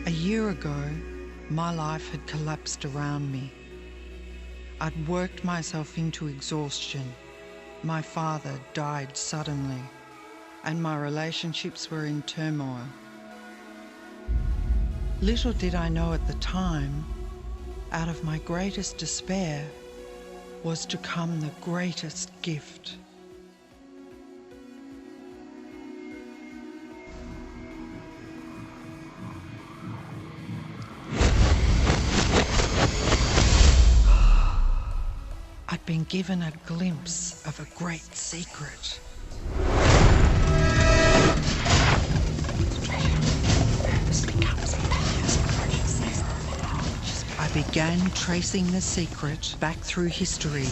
A year ago, my life had collapsed around me. I'd worked myself into exhaustion. My father died suddenly, and my relationships were in turmoil. Little did I know at the time, out of my greatest despair was to come the greatest gift. I'd been given a glimpse of a great secret. I began tracing the secret back through history.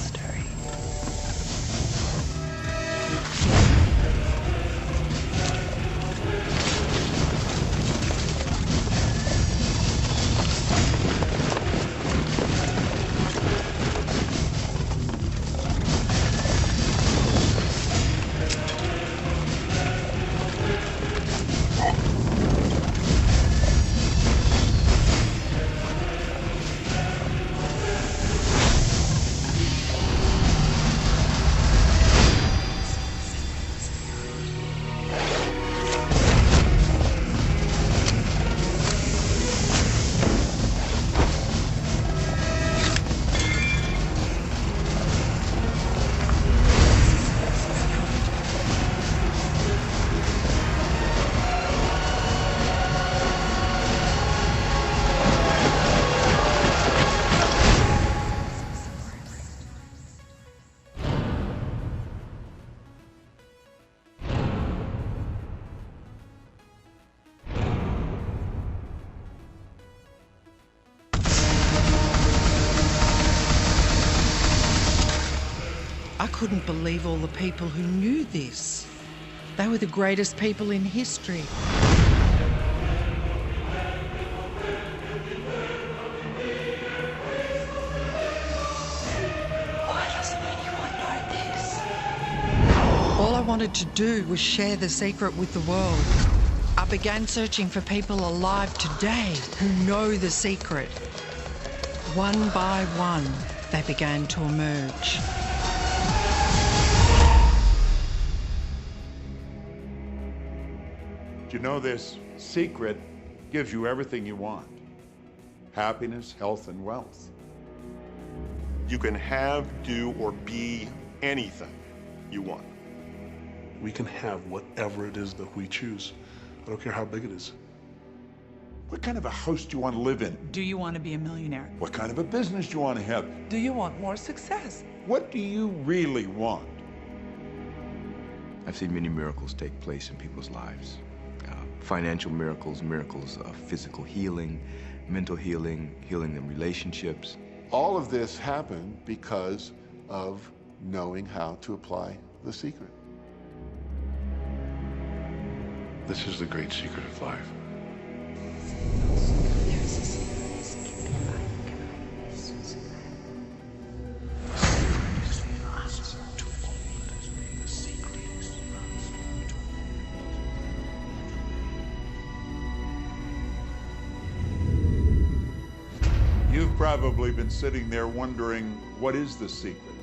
I couldn't believe all the people who knew this. They were the greatest people in history. Why doesn't anyone know this? All I wanted to do was share the secret with the world. I began searching for people alive today who know the secret. One by one, they began to emerge. You know, this secret gives you everything you want. Happiness, health, and wealth. You can have, do, or be anything you want. We can have whatever it is that we choose. I don't care how big it is. What kind of a house do you want to live in? Do you want to be a millionaire? What kind of a business do you want to have? Do you want more success? What do you really want? I've seen many miracles take place in people's lives. Financial miracles, miracles of physical healing, mental healing, healing in relationships. All of this happened because of knowing how to apply the secret. This is the great secret of life. You've probably been sitting there wondering, what is the secret?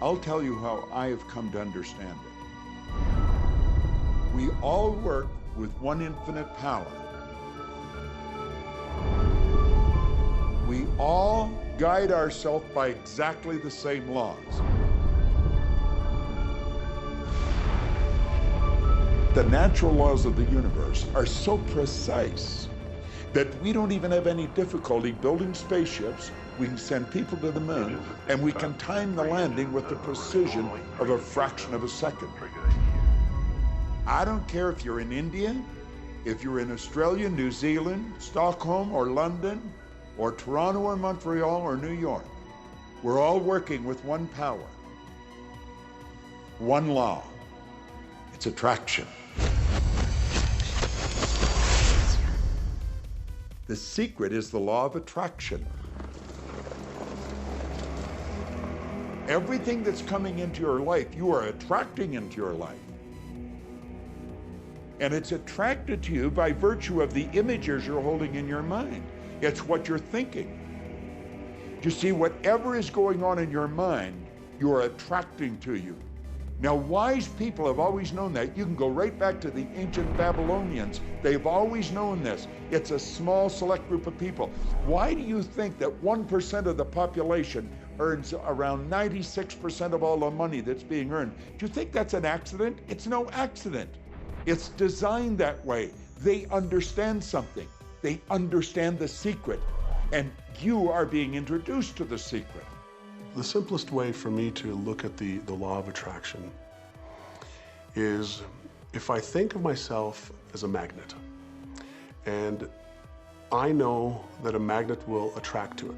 I'll tell you how I have come to understand it. We all work with one infinite power. We all guide ourselves by exactly the same laws. The natural laws of the universe are so precise that we don't even have any difficulty building spaceships. We can send people to the moon, and we can time the landing with the precision of a fraction of a second. I don't care if you're in India, if you're in Australia, New Zealand, Stockholm, or London, or Toronto, or Montreal, or New York. We're all working with one power, one law. It's attraction. The secret is the law of attraction. Everything that's coming into your life, you are attracting into your life. And it's attracted to you by virtue of the images you're holding in your mind. It's what you're thinking. You see, whatever is going on in your mind, you are attracting to you. Now, wise people have always known that. You can go right back to the ancient Babylonians. They've always known this. It's a small, select group of people. Why do you think that 1% of the population earns around 96% of all the money that's being earned? Do you think that's an accident? It's no accident. It's designed that way. They understand something. They understand the secret. And you are being introduced to the secret. The simplest way for me to look at the law of attraction is if I think of myself as a magnet, and I know that a magnet will attract to it.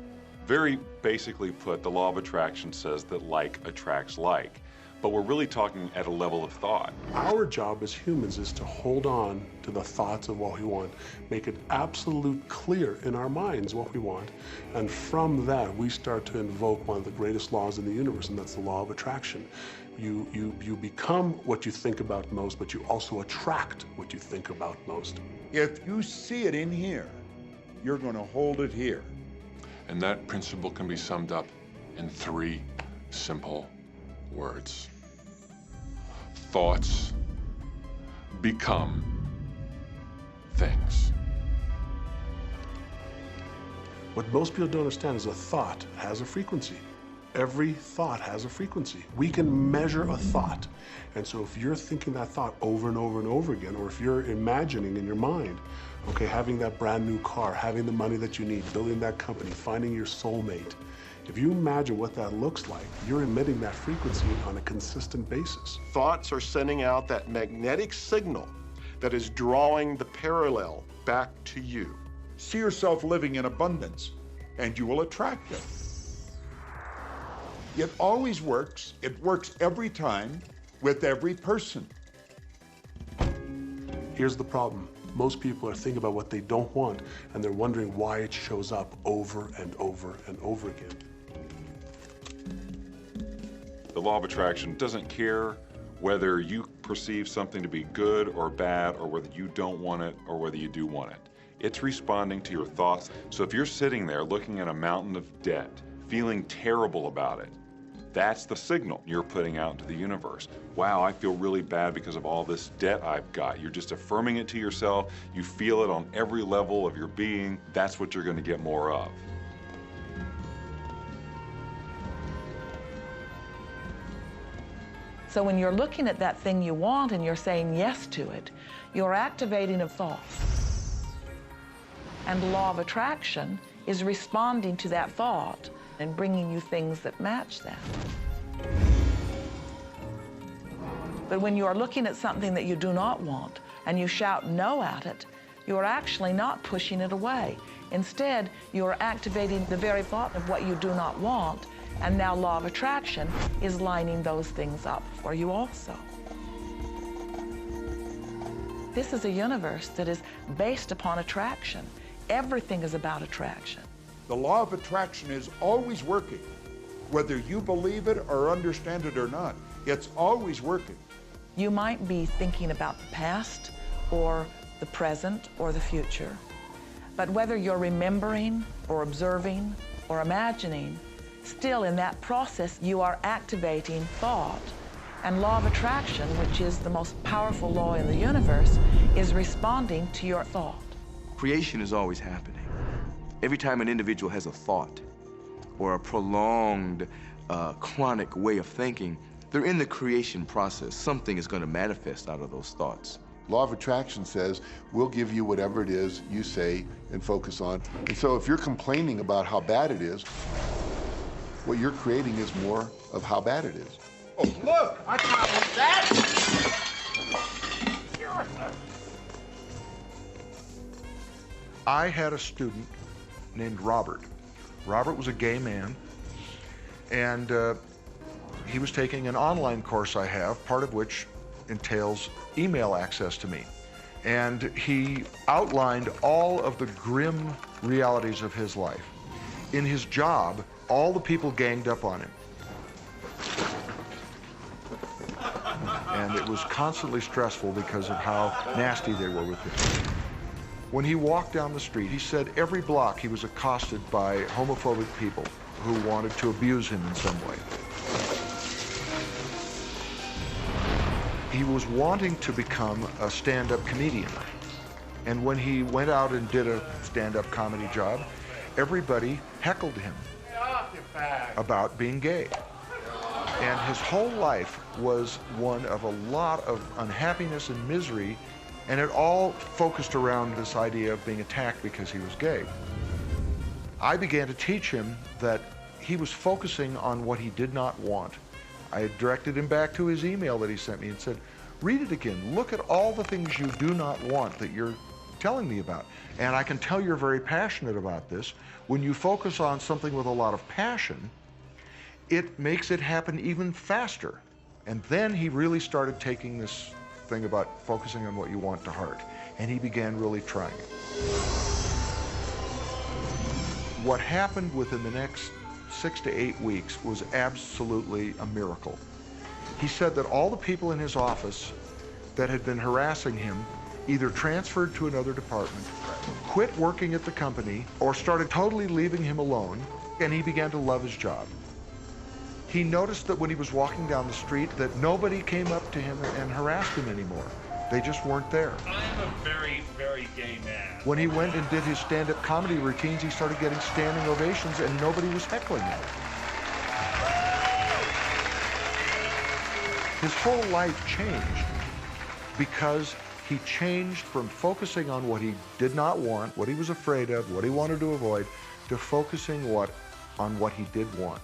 Very basically put, the law of attraction says that like attracts like, but we're really talking at a level of thought. Our job as humans is to hold on to the thoughts of what we want, make it absolute clear in our minds what we want, and from that we start to invoke one of the greatest laws in the universe, and that's the law of attraction. You become what you think about most, but you also attract what you think about most. If you see it in here, you're going to hold it here. And that principle can be summed up in 3 simple words. Thoughts become things. What most people don't understand is a thought has a frequency. Every thought has a frequency. We can measure a thought. And so if you're thinking that thought over and over and over again, or if you're imagining in your mind, okay, having that brand new car, having the money that you need, building that company, finding your soulmate, if you imagine what that looks like, you're emitting that frequency on a consistent basis. Thoughts are sending out that magnetic signal that is drawing the parallel back to you. See yourself living in abundance, and you will attract it. It always works. It works every time with every person. Here's the problem. Most people are thinking about what they don't want, and they're wondering why it shows up over and over and over again. The law of attraction doesn't care whether you perceive something to be good or bad, or whether you don't want it or whether you do want it. It's responding to your thoughts. So if you're sitting there looking at a mountain of debt, feeling terrible about it, that's the signal you're putting out into the universe. Wow, I feel really bad because of all this debt I've got. You're just affirming it to yourself. You feel it on every level of your being. That's what you're going to get more of. So when you're looking at that thing you want and you're saying yes to it, you're activating a thought. And the law of attraction is responding to that thought and bringing you things that match that. But when you are looking at something that you do not want and you shout no at it, you are actually not pushing it away. Instead, you are activating the very thought of what you do not want, and now law of attraction is lining those things up for you also. This is a universe that is based upon attraction. Everything is about attraction. The law of attraction is always working. Whether you believe it or understand it or not, it's always working. You might be thinking about the past or the present or the future, but whether you're remembering or observing or imagining, still in that process you are activating thought. And law of attraction, which is the most powerful law in the universe, is responding to your thought. Creation is always happening. Every time an individual has a thought or a prolonged, chronic way of thinking, they're in the creation process. Something is going to manifest out of those thoughts. Law of attraction says, we'll give you whatever it is you say and focus on. And so if you're complaining about how bad it is, what you're creating is more of how bad it is. Oh, look, I found that! I had a student named Robert. Robert was a gay man, and he was taking an online course I have, part of which entails email access to me. And he outlined all of the grim realities of his life. In his job, all the people ganged up on him. and it was constantly stressful because of how nasty they were with him. When he walked down the street, he said every block he was accosted by homophobic people who wanted to abuse him in some way. He was wanting to become a stand-up comedian. And when he went out and did a stand-up comedy job, everybody heckled him about being gay. And his whole life was one of a lot of unhappiness and misery, and it all focused around this idea of being attacked because he was gay. I began to teach him that he was focusing on what he did not want. I directed him back to his email that he sent me and said, read it again. Look at all the things you do not want that you're telling me about. And I can tell you're very passionate about this. When you focus on something with a lot of passion, it makes it happen even faster. And then he really started taking this thing about focusing on what you want to heart. And he began really trying it. What happened within the next 6 to 8 weeks was absolutely a miracle. He said that all the people in his office that had been harassing him either transferred to another department, quit working at the company, or started totally leaving him alone, and he began to love his job. He noticed that when he was walking down the street that nobody came up to him and harassed him anymore. They just weren't there. I'm a very, very gay man. When he went and did his stand-up comedy routines, he started getting standing ovations and nobody was heckling him. His whole life changed because he changed from focusing on what he did not want, what he was afraid of, what he wanted to avoid, to focusing on what he did want.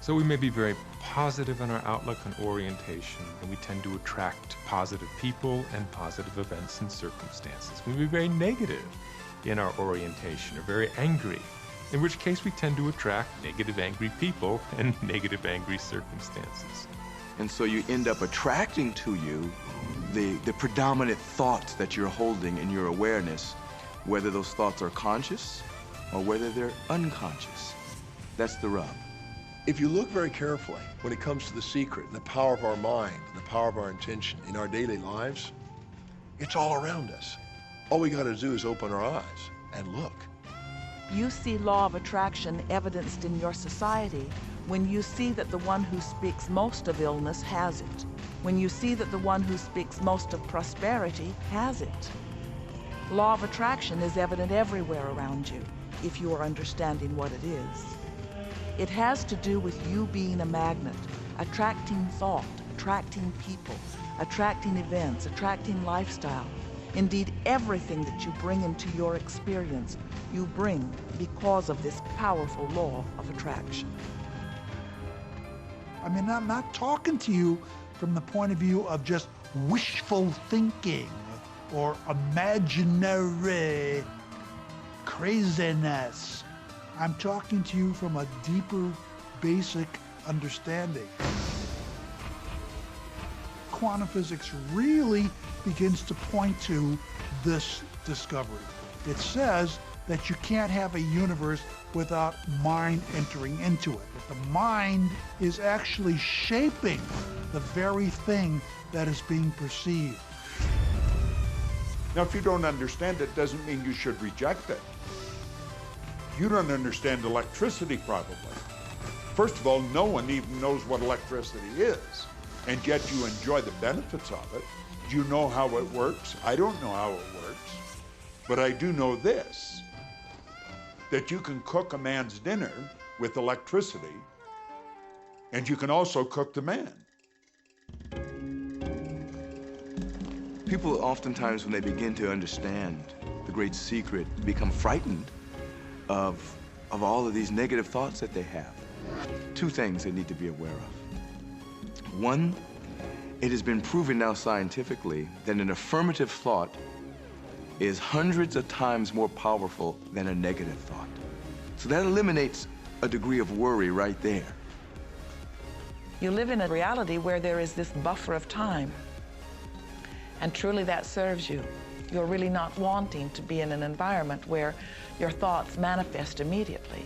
So we may be very positive in our outlook and orientation, and we tend to attract positive people and positive events and circumstances. We may be very negative in our orientation or very angry, in which case we tend to attract negative, angry people and negative, angry circumstances. And so you end up attracting to you the predominant thoughts that you're holding in your awareness, whether those thoughts are conscious or whether they're unconscious. That's the rub. If you look very carefully, when it comes to the secret and the power of our mind, and the power of our intention in our daily lives, it's all around us. All we gotta do is open our eyes and look. You see law of attraction evidenced in your society when you see that the one who speaks most of illness has it. When you see that the one who speaks most of prosperity has it. Law of attraction is evident everywhere around you, if you are understanding what it is. It has to do with you being a magnet, attracting thought, attracting people, attracting events, attracting lifestyle. Indeed, everything that you bring into your experience, you bring because of this powerful law of attraction. I mean, I'm not talking to you from the point of view of just wishful thinking or imaginary craziness. I'm talking to you from a deeper, basic understanding. Quantum physics really begins to point to this discovery. It says that you can't have a universe without mind entering into it. That the mind is actually shaping the very thing that is being perceived. Now, if you don't understand it, doesn't mean you should reject it. You don't understand electricity, probably. First of all, no one even knows what electricity is, and yet you enjoy the benefits of it. Do you know how it works? I don't know how it works, but I do know this, that you can cook a man's dinner with electricity, and you can also cook the man. People oftentimes, when they begin to understand the great secret, become frightened of all of these negative thoughts that they have. Two things they need to be aware of. One, it has been proven now scientifically that an affirmative thought is hundreds of times more powerful than a negative thought. So that eliminates a degree of worry right there. You live in a reality where there is this buffer of time, and truly that serves you. You're really not wanting to be in an environment where your thoughts manifest immediately.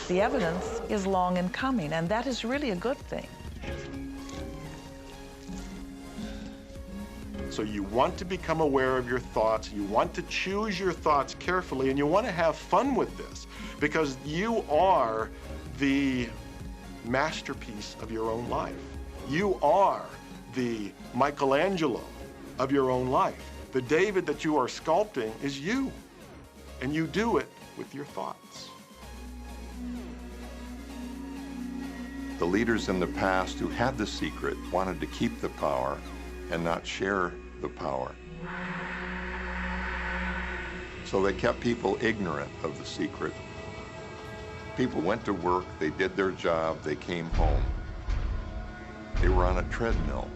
The evidence is long in coming, and that is really a good thing. So you want to become aware of your thoughts, you want to choose your thoughts carefully, and you want to have fun with this, because you are the masterpiece of your own life. You are the Michelangelo of your own life. The David that you are sculpting is you, and you do it with your thoughts. The leaders in the past who had the secret wanted to keep the power and not share the power. So they kept people ignorant of the secret. People went to work, they did their job, they came home. They were on a treadmill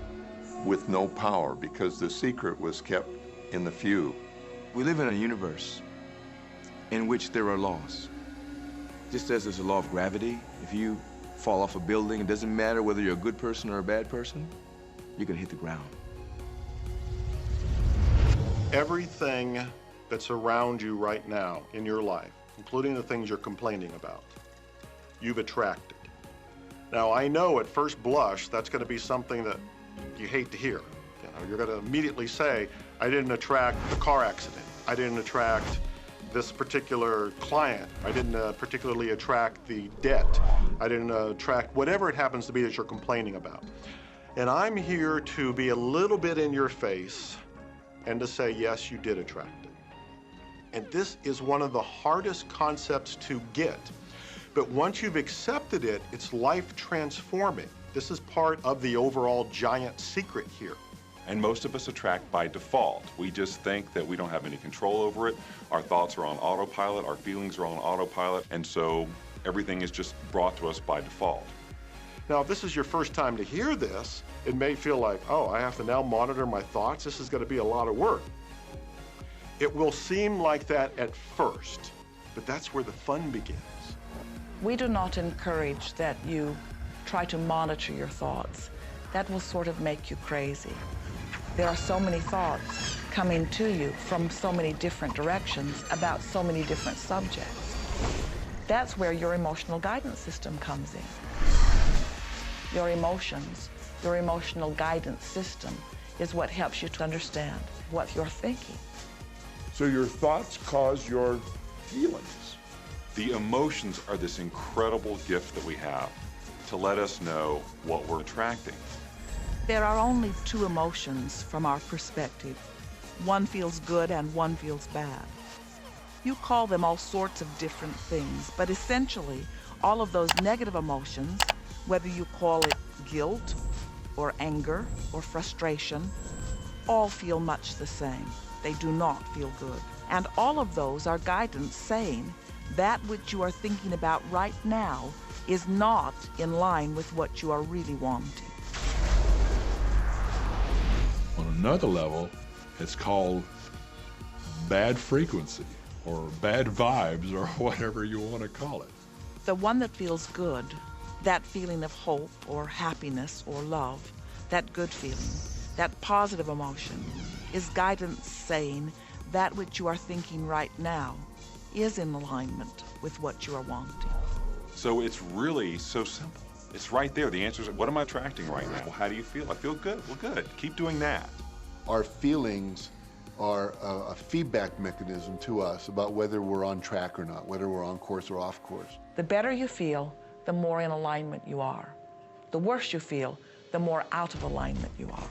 with no power because the secret was kept in the few. We live in a universe in which there are laws. Just as there's a law of gravity, if you fall off a building, it doesn't matter whether you're a good person or a bad person, you're gonna hit the ground. Everything that's around you right now in your life, including the things you're complaining about, you've attracted. Now, I know at first blush that's going to be something that you hate to hear. You know, you're going to immediately say, I didn't attract the car accident. I didn't attract this particular client. I didn't particularly attract the debt. I didn't attract whatever it happens to be that you're complaining about. And I'm here to be a little bit in your face and to say, yes, you did attract it. And this is one of the hardest concepts to get. But once you've accepted it, it's life transforming. This is part of the overall giant secret here. And most of us attract by default. We just think that we don't have any control over it. Our thoughts are on autopilot, our feelings are on autopilot, and so everything is just brought to us by default. Now, if this is your first time to hear this, it may feel like, oh, I have to now monitor my thoughts. This is going to be a lot of work. It will seem like that at first, but that's where the fun begins. We do not encourage that you try to monitor your thoughts. That will sort of make you crazy. There are so many thoughts coming to you from so many different directions about so many different subjects. That's where your emotional guidance system comes in. Your emotions, your emotional guidance system is what helps you to understand what you're thinking. So your thoughts cause your feelings. The emotions are this incredible gift that we have to let us know what we're attracting. There are only two emotions from our perspective. One feels good and one feels bad. You call them all sorts of different things, but essentially, all of those negative emotions, whether you call it guilt or anger or frustration, all feel much the same. They do not feel good. And all of those are guidance saying that which you are thinking about right now is not in line with what you are really wanting. On another level, it's called bad frequency or bad vibes or whatever you want to call it. The one that feels good, that feeling of hope or happiness or love, that good feeling, that positive emotion, is guidance saying that which you are thinking right now is in alignment with what you are wanting. So it's really so simple. It's right there. The answer is, what am I attracting right now? Well, how do you feel? I feel good. Well, good. Keep doing that. Our feelings are a feedback mechanism to us about whether we're on track or not, whether we're on course or off course. The better you feel, the more in alignment you are. The worse you feel, the more out of alignment you are.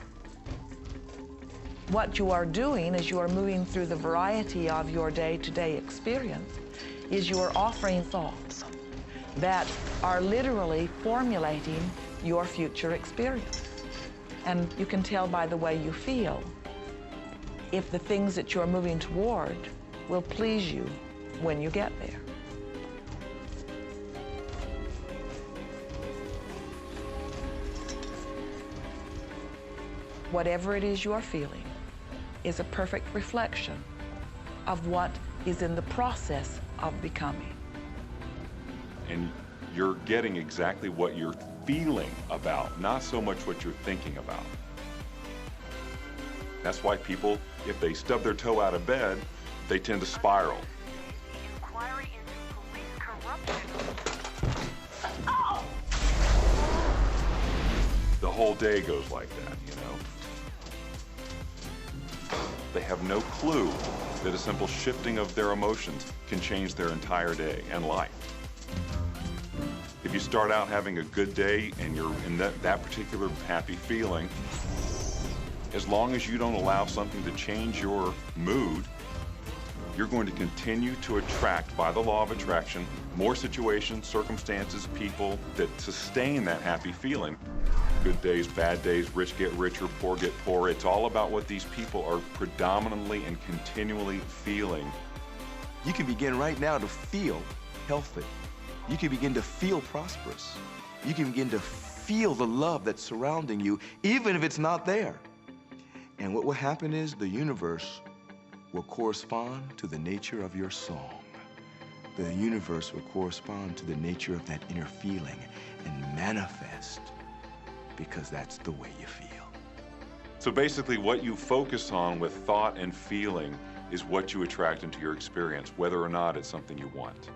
What you are doing as you are moving through the variety of your day-to-day experience is you are offering thoughts that are literally formulating your future experience. And you can tell by the way you feel if the things that you're moving toward will please you when you get there. Whatever it is you are feeling is a perfect reflection of what is in the process of becoming. And you're getting exactly what you're feeling about, not so much what you're thinking about. That's why people, if they stub their toe out of bed, they tend to spiral. Inquiry into police corruption. whole day goes like that, you know? They have no clue that a simple shifting of their emotions can change their entire day and life. If you start out having a good day and you're in that particular happy feeling, as long as you don't allow something to change your mood, you're going to continue to attract, by the law of attraction, more situations, circumstances, people that sustain that happy feeling. Good days, bad days, rich get richer, poor get poorer. It's all about what these people are predominantly and continually feeling. You can begin right now to feel healthy. You can begin to feel prosperous. You can begin to feel the love that's surrounding you, even if it's not there. And what will happen is the universe will correspond to the nature of your song. The universe will correspond to the nature of that inner feeling and manifest, because that's the way you feel. So basically what you focus on with thought and feeling is what you attract into your experience, whether or not it's something you want.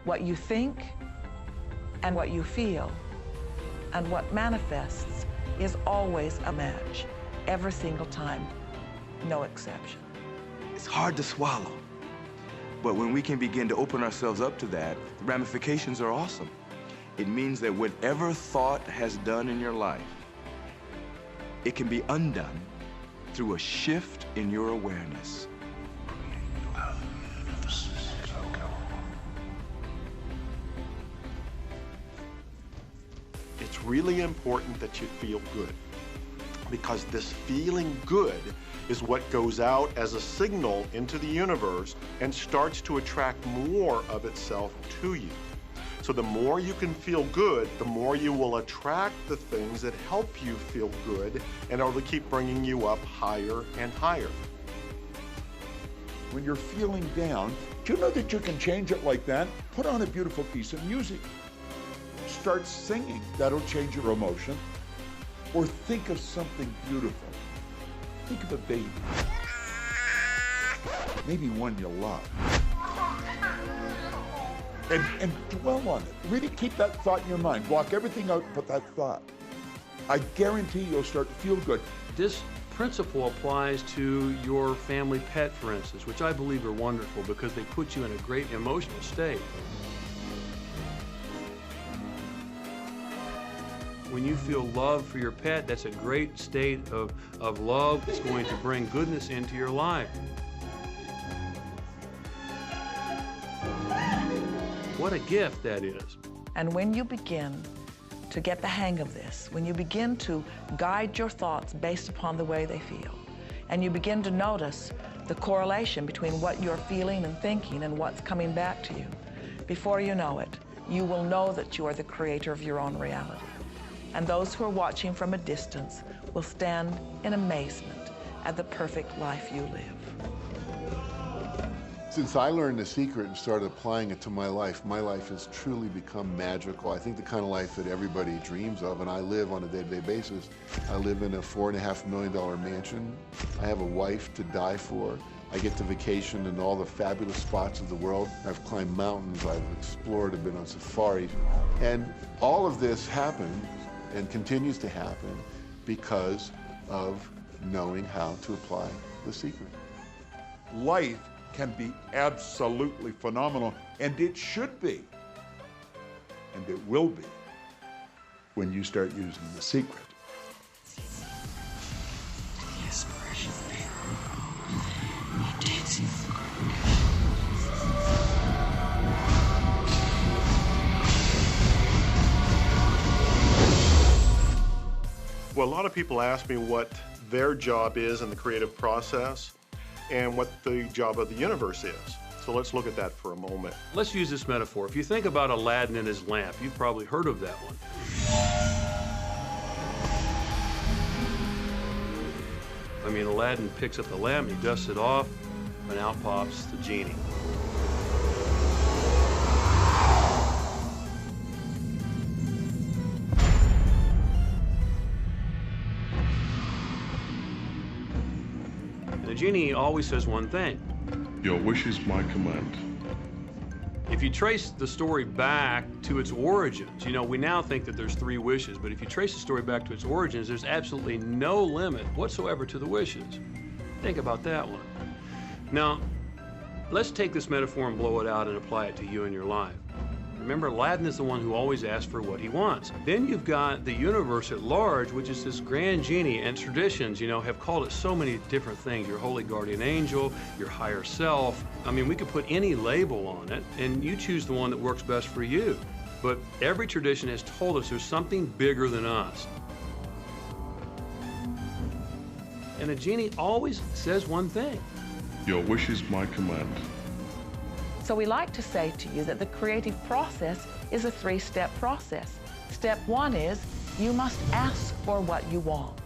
What you think and what you feel and what manifests is always a match, every single time, no exception. It's hard to swallow, but when we can begin to open ourselves up to that, the ramifications are awesome. It means that whatever thought has done in your life, it can be undone through a shift in your awareness. It's really important that you feel good, because this feeling good is what goes out as a signal into the universe and starts to attract more of itself to you. So the more you can feel good, the more you will attract the things that help you feel good, and it'll keep bringing you up higher and higher. When you're feeling down, do you know that you can change it like that? Put on a beautiful piece of music. Start singing. That'll change your emotion. Or think of something beautiful. Think of a baby. Maybe one you love. And dwell on it. Really keep that thought in your mind. Block everything out, but that thought. I guarantee you'll start to feel good. This principle applies to your family pet, for instance, which I believe are wonderful because they put you in a great emotional state. When you feel love for your pet, that's a great state of love that's going to bring goodness into your life. What a gift that is. And when you begin to get the hang of this, when you begin to guide your thoughts based upon the way they feel, and you begin to notice the correlation between what you're feeling and thinking and what's coming back to you, before you know it, you will know that you are the creator of your own reality. And those who are watching from a distance will stand in amazement at the perfect life you live. Since I learned the secret and started applying it to my life has truly become magical. I think the kind of life that everybody dreams of, and I live on a day-to-day basis. I live in a $4.5 million mansion. I have a wife to die for. I get to vacation in all the fabulous spots of the world. I've climbed mountains, I've explored, I've been on safaris. And all of this happened and continues to happen because of knowing how to apply the secret. Life can be absolutely phenomenal, and it should be, and it will be, when you start using the secret. Well, a lot of people ask me what their job is in the creative process and what the job of the universe is. So let's look at that for a moment. Let's use this metaphor. If you think about Aladdin and his lamp, you've probably heard of that one. I mean, Aladdin picks up the lamp, he dusts it off, and out pops the genie. The genie always says one thing. Your wish is my command. If you trace the story back to its origins, you know, we now think that there's 3 wishes, but if you trace the story back to its origins, there's absolutely no limit whatsoever to the wishes. Think about that one. Now, let's take this metaphor and blow it out and apply it to you in your life. Remember, Aladdin is the one who always asks for what he wants. Then you've got the universe at large, which is this grand genie, and traditions, you know, have called it so many different things. Your holy guardian angel, your higher self. I mean, we could put any label on it, and you choose the one that works best for you. But every tradition has told us there's something bigger than us. And the genie always says one thing. Your wish is my command. So we like to say to you that the creative process is a 3-step process. Step 1 is you must ask for what you want.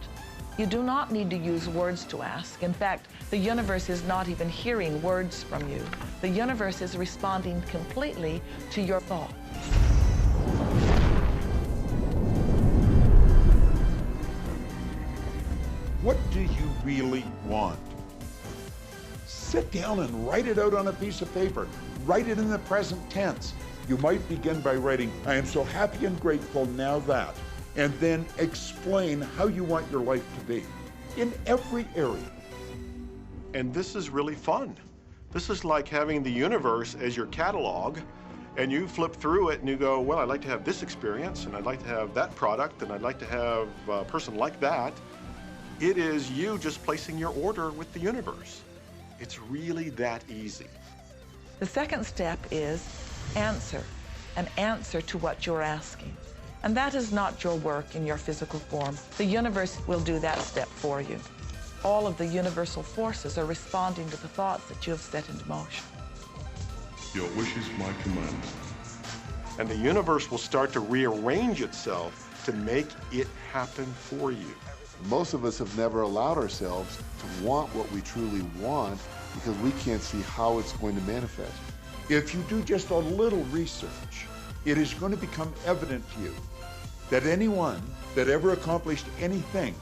You do not need to use words to ask. In fact, the universe is not even hearing words from you. The universe is responding completely to your thoughts. What do you really want? Sit down and write it out on a piece of paper. Write it in the present tense. You might begin by writing, I am so happy and grateful now that, and then explain how you want your life to be in every area. And this is really fun. This is like having the universe as your catalog, and you flip through it and you go, well, I'd like to have this experience, and I'd like to have that product, and I'd like to have a person like that. It is you just placing your order with the universe. It's really that easy. The second step is answer, an answer to what you're asking. And that is not your work in your physical form. The universe will do that step for you. All of the universal forces are responding to the thoughts that you have set into motion. Your wish is my command. And the universe will start to rearrange itself to make it happen for you. Most of us have never allowed ourselves to want what we truly want because we can't see how it's going to manifest. If you do just a little research, it is going to become evident to you that anyone that ever accomplished anything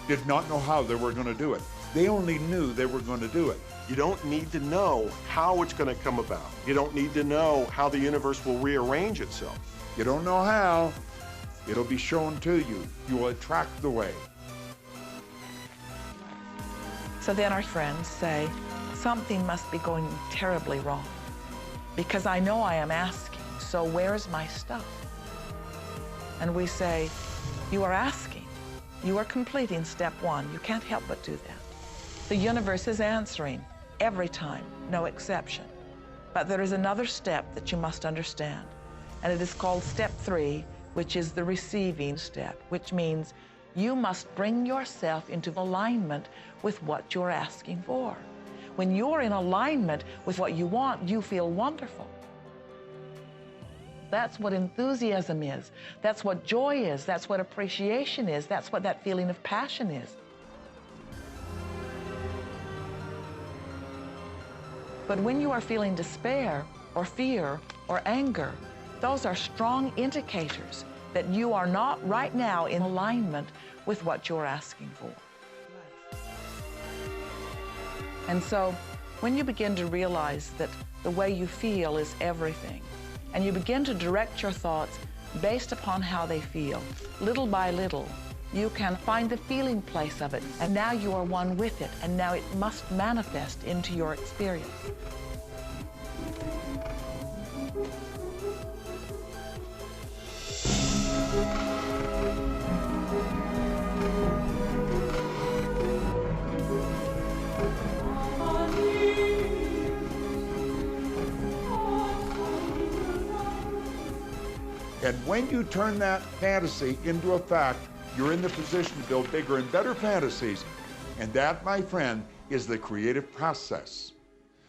did not know how they were going to do it. They only knew they were going to do it. You don't need to know how it's going to come about. You don't need to know how the universe will rearrange itself. You don't know how, it'll be shown to you. You will attract the way. So then our friends say, something must be going terribly wrong because I know I am asking, so where's my stuff? And we say, you are asking. You are completing step 1. You can't help but do that. The universe is answering every time, no exception. But there is another step that you must understand, and it is called step 3, which is the receiving step, which means you must bring yourself into alignment with what you're asking for. When you're in alignment with what you want, you feel wonderful. That's what enthusiasm is. That's what joy is. That's what appreciation is. That's what that feeling of passion is. But when you are feeling despair or fear or anger, those are strong indicators that you are not right now in alignment with what you're asking for. And so when you begin to realize that the way you feel is everything, and you begin to direct your thoughts based upon how they feel, little by little, you can find the feeling place of it, and now you are one with it, and now it must manifest into your experience. And when you turn that fantasy into a fact, you're in the position to build bigger and better fantasies. And that, my friend, is the creative process.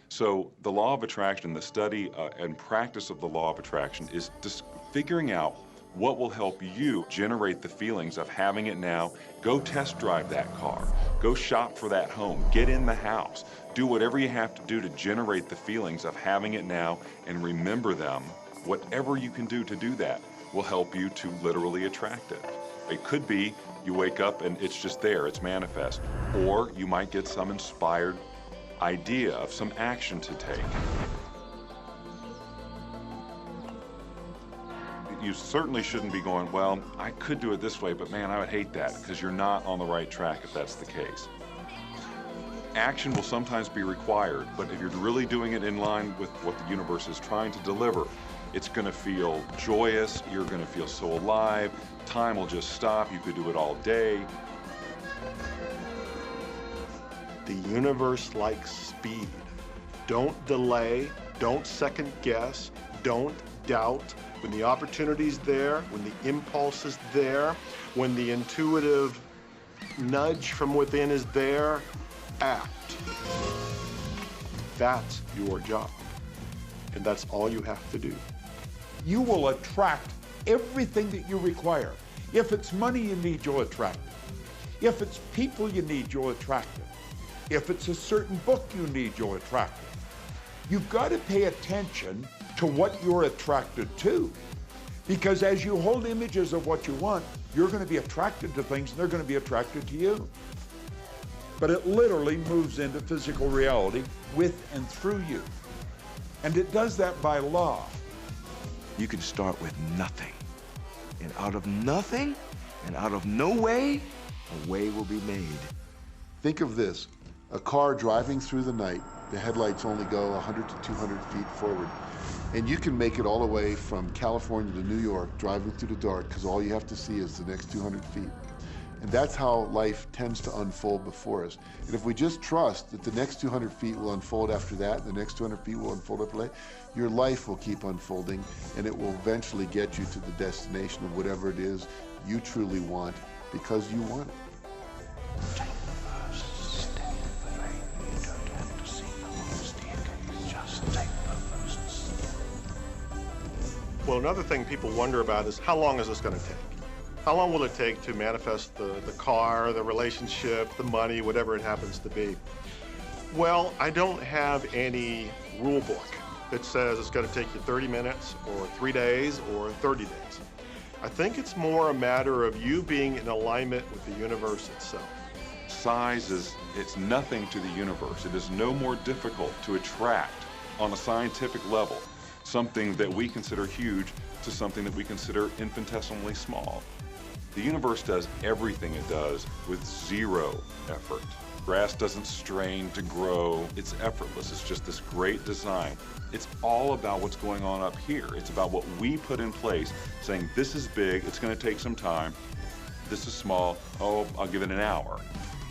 So the law of attraction, the study and practice of the law of attraction is just figuring out what will help you generate the feelings of having it now. Go test drive that car. Go shop for that home. Get in the house. Do whatever you have to do to generate the feelings of having it now and remember them. Whatever you can do to do that will help you to literally attract it. It could be you wake up and it's just there, it's manifest. Or you might get some inspired idea of some action to take. you certainly shouldn't be going, well, I could do it this way, but man, I would hate that, because you're not on the right track if that's the case. Action will sometimes be required, but if you're really doing it in line with what the universe is trying to deliver, it's going to feel joyous, you're going to feel so alive, time will just stop, you could do it all day. The universe likes speed. Don't delay, don't second guess, don't doubt. When the opportunity's there, when the impulse is there, when the intuitive nudge from within is there, act. That's your job. And that's all you have to do. You will attract everything that you require. If it's money you need, you'll attract it. If it's people you need, you'll attract it. If it's a certain book you need, you'll attract it. You've got to pay attention to what you're attracted to. Because as you hold images of what you want, you're going to be attracted to things and they're going to be attracted to you. But it literally moves into physical reality with and through you. And it does that by law. You can start with nothing. And out of nothing, and out of no way, a way will be made. Think of this, a car driving through the night, the headlights only go 100 to 200 feet forward. And you can make it all the way from California to New York, driving through the dark, because all you have to see is the next 200 feet. And that's how life tends to unfold before us. And if we just trust that the next 200 feet will unfold after that, and the next 200 feet will unfold after that, your life will keep unfolding, and it will eventually get you to the destination of whatever it is you truly want, because you want it. Take the first step. You don't have to see the whole staircase. Just take the first step. Well, another thing people wonder about is how long is this going to take? How long will it take to manifest the car, the relationship, the money, whatever it happens to be? Well, I don't have any rule book that says it's going to take you 30 minutes or 3 days or 30 days. I think it's more a matter of you being in alignment with the universe itself. Size it's nothing to the universe. It is no more difficult to attract on a scientific level something that we consider huge to something that we consider infinitesimally small. The universe does everything it does with zero effort. Grass doesn't strain to grow. It's effortless. It's just this great design. It's all about what's going on up here. It's about what we put in place, saying this is big, it's going to take some time. This is small, oh, I'll give it an hour.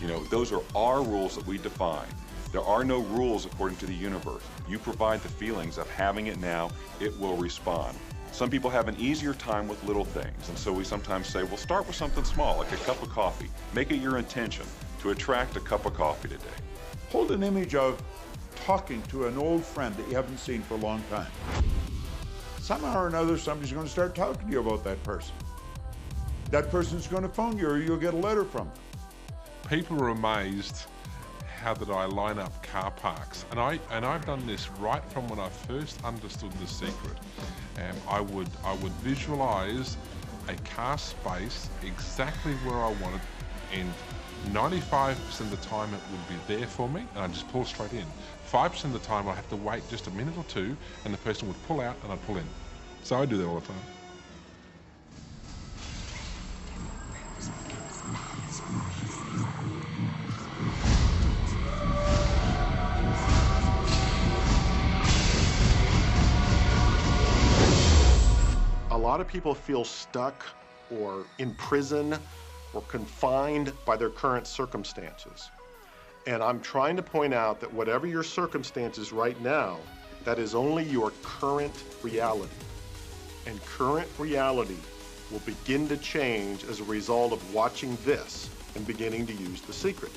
You know, those are our rules that we define. There are no rules according to the universe. You provide the feelings of having it now, it will respond. Some people have an easier time with little things, and so we sometimes say, well, start with something small, like a cup of coffee. Make it your intention to attract a cup of coffee today. Hold an image of talking to an old friend that you haven't seen for a long time. Somehow or another, somebody's going to start talking to you about that person. That person's going to phone you, or you'll get a letter from them. People are amazed how that I line up car parks, and I've done this right from when I first understood the secret. I would visualize a car space exactly where I want it, and 95% of the time it would be there for me, and I'd just pull straight in. 5% of the time I'd have to wait just a minute or two, and the person would pull out and I'd pull in. So I do that all the time. A lot of people feel stuck or in prison or confined by their current circumstances. And I'm trying to point out that whatever your circumstances right now, that is only your current reality. And current reality will begin to change as a result of watching this and beginning to use the secret.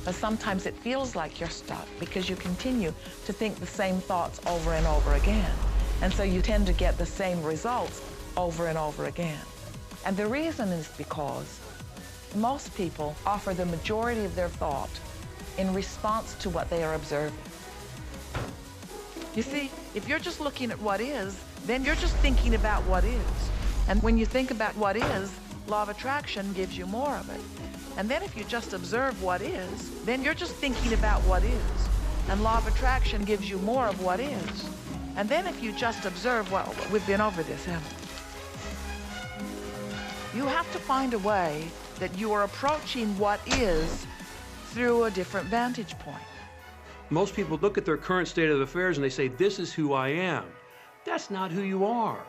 But sometimes it feels like you're stuck because you continue to think the same thoughts over and over again. And so you tend to get the same results over and over again. And the reason is because most people offer the majority of their thought in response to what they are observing. You see, if you're just looking at what is, then you're just thinking about what is. And when you think about what is, law of attraction gives you more of it. And then if you just observe what is, then you're just thinking about what is. And law of attraction gives you more of what is. And then if you just observe, well, we've been over this, haven't we? You have to find a way that you are approaching what is through a different vantage point. Most people look at their current state of affairs and they say, this is who I am. That's not who you are.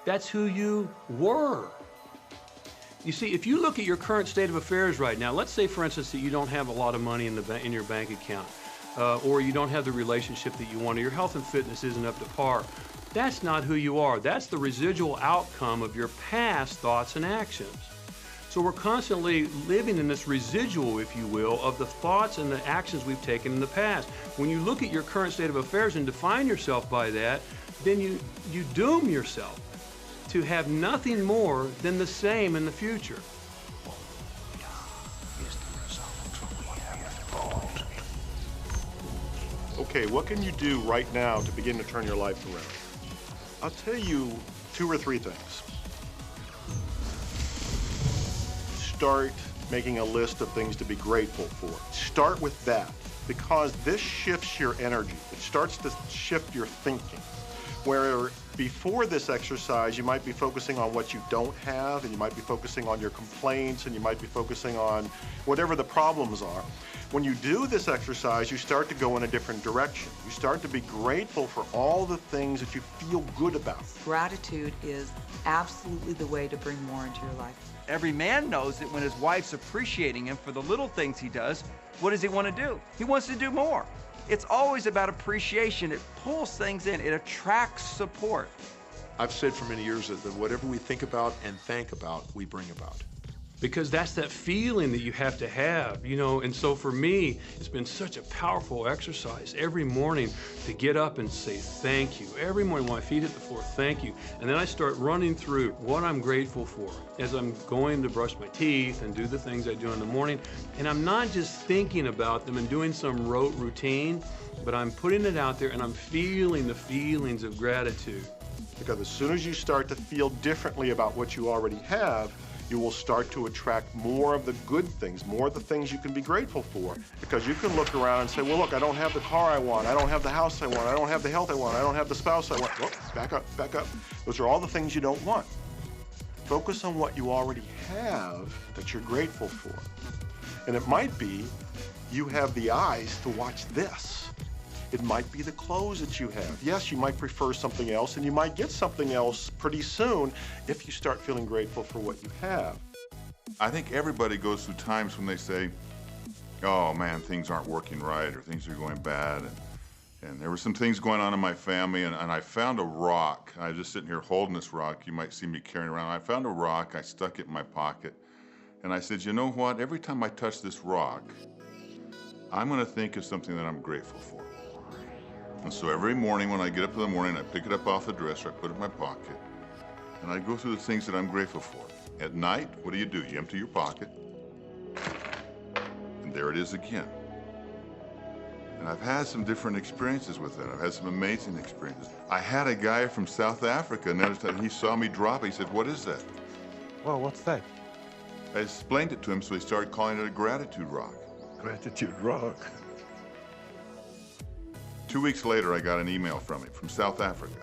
That's who you were. You see, if you look at your current state of affairs right now, let's say, for instance, that you don't have a lot of money in your bank account, or you don't have the relationship that you want, or your health and fitness isn't up to par. That's not who you are. That's the residual outcome of your past thoughts and actions. So we're constantly living in this residual, if you will, of the thoughts and the actions we've taken in the past. When you look at your current state of affairs and define yourself by that, then you doom yourself to have nothing more than the same in the future. Okay, what can you do right now to begin to turn your life around? I'll tell you 2 or 3 things. Start making a list of things to be grateful for. Start with that, because this shifts your energy. It starts to shift your thinking. Where before this exercise, you might be focusing on what you don't have, and you might be focusing on your complaints, and you might be focusing on whatever the problems are. When you do this exercise, you start to go in a different direction. You start to be grateful for all the things that you feel good about. Gratitude is absolutely the way to bring more into your life. Every man knows that when his wife's appreciating him for the little things he does, what does he want to do? He wants to do more. It's always about appreciation. It pulls things in. It attracts support. I've said for many years that whatever we think about and thank about, we bring about. Because that's that feeling that you have to have, you know. And so for me, it's been such a powerful exercise every morning to get up and say thank you. Every morning when my feet hit the floor, thank you. And then I start running through what I'm grateful for as I'm going to brush my teeth and do the things I do in the morning. And I'm not just thinking about them and doing some rote routine, but I'm putting it out there and I'm feeling the feelings of gratitude. Because as soon as you start to feel differently about what you already have, you will start to attract more of the good things, more of the things you can be grateful for. Because you can look around and say, well, look, I don't have the car I want, I don't have the house I want, I don't have the health I want, I don't have the spouse I want. Whoop, back up, back up. Those are all the things you don't want. Focus on what you already have that you're grateful for. And it might be you have the eyes to watch this. It might be the clothes that you have. Yes, you might prefer something else, and you might get something else pretty soon if you start feeling grateful for what you have. I think everybody goes through times when they say, oh man, things aren't working right, or things are going bad. And there were some things going on in my family, and I found a rock. I was just sitting here holding this rock. You might see me carrying it around. I found a rock, I stuck it in my pocket, and I said, you know what? Every time I touch this rock, I'm gonna think of something that I'm grateful for. And so every morning when I get up in the morning, I pick it up off the dresser, I put it in my pocket, and I go through the things that I'm grateful for. At night, what do? You empty your pocket, and there it is again. And I've had some different experiences with that. I've had some amazing experiences. I had a guy from South Africa, noticed that he saw me drop it. He said, what is that? Well, what's that? I explained it to him, so he started calling it a gratitude rock. Gratitude rock. 2 weeks later, I got an email from him from South Africa.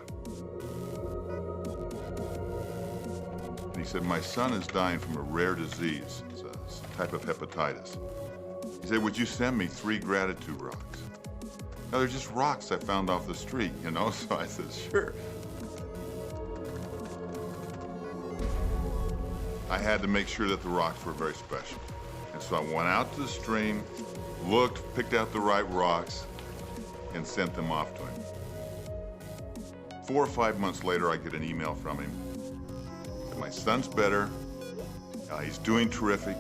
And he said, my son is dying from a rare disease. It's a type of hepatitis. He said, would you send me 3 gratitude rocks? Now, they're just rocks I found off the street, you know? So I said, sure. I had to make sure that the rocks were very special. And so I went out to the stream, looked, picked out the right rocks, and sent them off to him. 4 or 5 months later, I get an email from him. My son's better, he's doing terrific,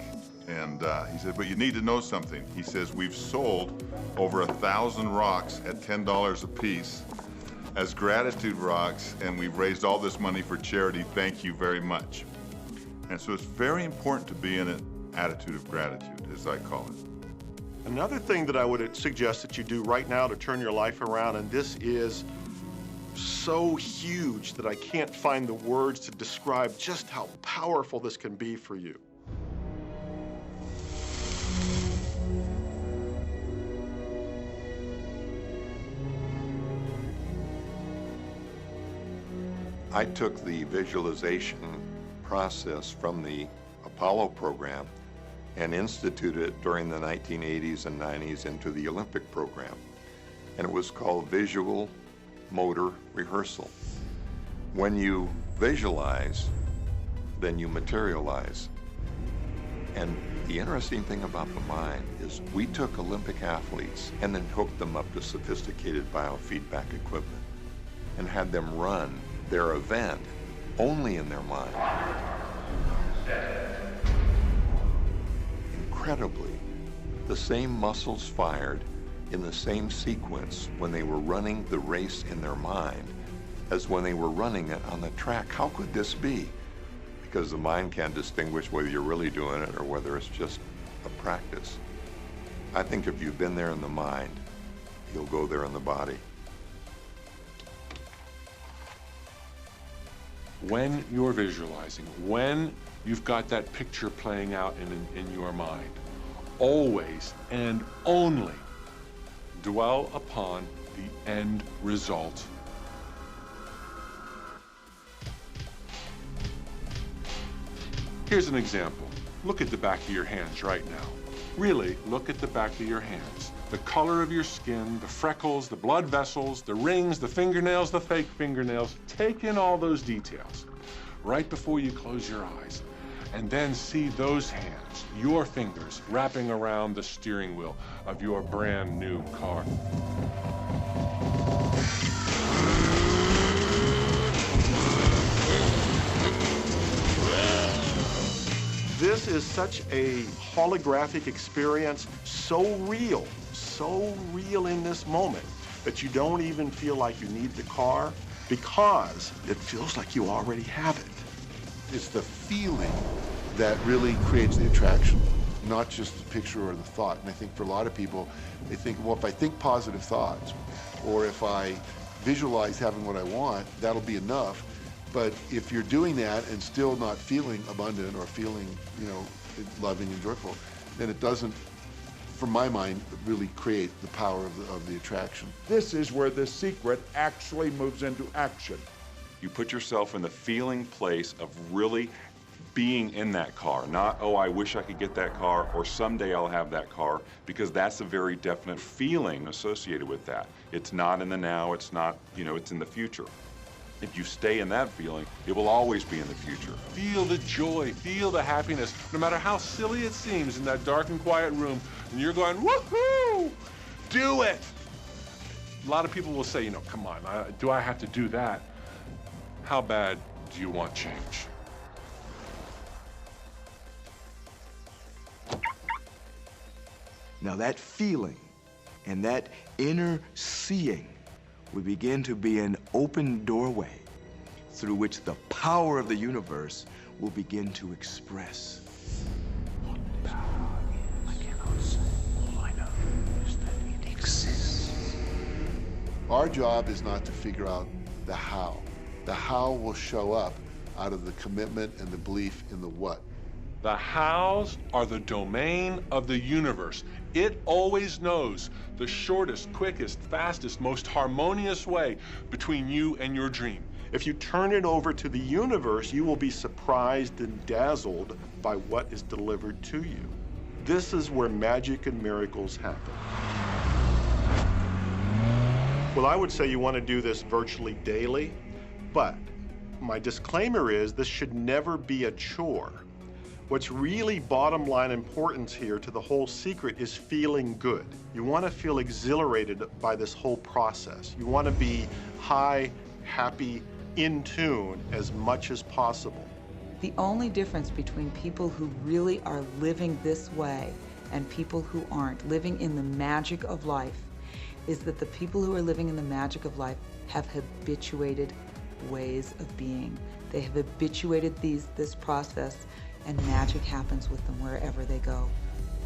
and he said, but you need to know something. He says, we've sold over 1,000 rocks at $10 a piece as gratitude rocks, and we've raised all this money for charity. Thank you very much. And so it's very important to be in an attitude of gratitude, as I call it. Another thing that I would suggest that you do right now to turn your life around, and this is so huge that I can't find the words to describe just how powerful this can be for you. I took the visualization process from the Apollo program and instituted it during the 1980s and 90s into the Olympic program. And it was called visual motor rehearsal. When you visualize, then you materialize. And the interesting thing about the mind is we took Olympic athletes and then hooked them up to sophisticated biofeedback equipment and had them run their event only in their mind. Incredibly, the same muscles fired in the same sequence when they were running the race in their mind as when they were running it on the track. How could this be? Because the mind can't distinguish whether you're really doing it or whether it's just a practice. I think if you've been there in the mind, you'll go there in the body. When you're visualizing, when you've got that picture playing out in your mind, always and only dwell upon the end result. Here's an example. Look at the back of your hands right now. Really, look at the back of your hands. The color of your skin, the freckles, the blood vessels, the rings, the fingernails, the fake fingernails. Take in all those details right before you close your eyes. And then see those hands, your fingers, wrapping around the steering wheel of your brand new car. This is such a holographic experience, so real in this moment, that you don't even feel like you need the car because it feels like you already have it. It's the feeling that really creates the attraction, not just the picture or the thought. And I think for a lot of people, they think, well, if I think positive thoughts, or if I visualize having what I want, that'll be enough. But if you're doing that and still not feeling abundant or feeling, loving and joyful, then it doesn't, from my mind, really create the power of the attraction. This is where the secret actually moves into action. You put yourself in the feeling place of really being in that car, not, oh, I wish I could get that car, or someday I'll have that car, because that's a very definite feeling associated with that. It's not in the now, it's not, it's in the future. If you stay in that feeling, it will always be in the future. Feel the joy, feel the happiness, no matter how silly it seems in that dark and quiet room, and you're going, woohoo, do it. A lot of people will say, come on, do I have to do that? How bad do you want change? Now that feeling and that inner seeing will begin to be an open doorway through which the power of the universe will begin to express. What power is, I cannot say. All I know is that it exists. Our job is not to figure out the how. The how will show up out of the commitment and the belief in the what. The hows are the domain of the universe. It always knows the shortest, quickest, fastest, most harmonious way between you and your dream. If you turn it over to the universe, you will be surprised and dazzled by what is delivered to you. This is where magic and miracles happen. Well, I would say you want to do this virtually daily, but my disclaimer is this should never be a chore. What's really bottom line importance here to the whole secret is feeling good. You want to feel exhilarated by this whole process. You want to be high, happy, in tune as much as possible. The only difference between people who really are living this way and people who aren't, living in the magic of life, is that the people who are living in the magic of life have habituated ways of being. They have habituated this process, and magic happens with them wherever they go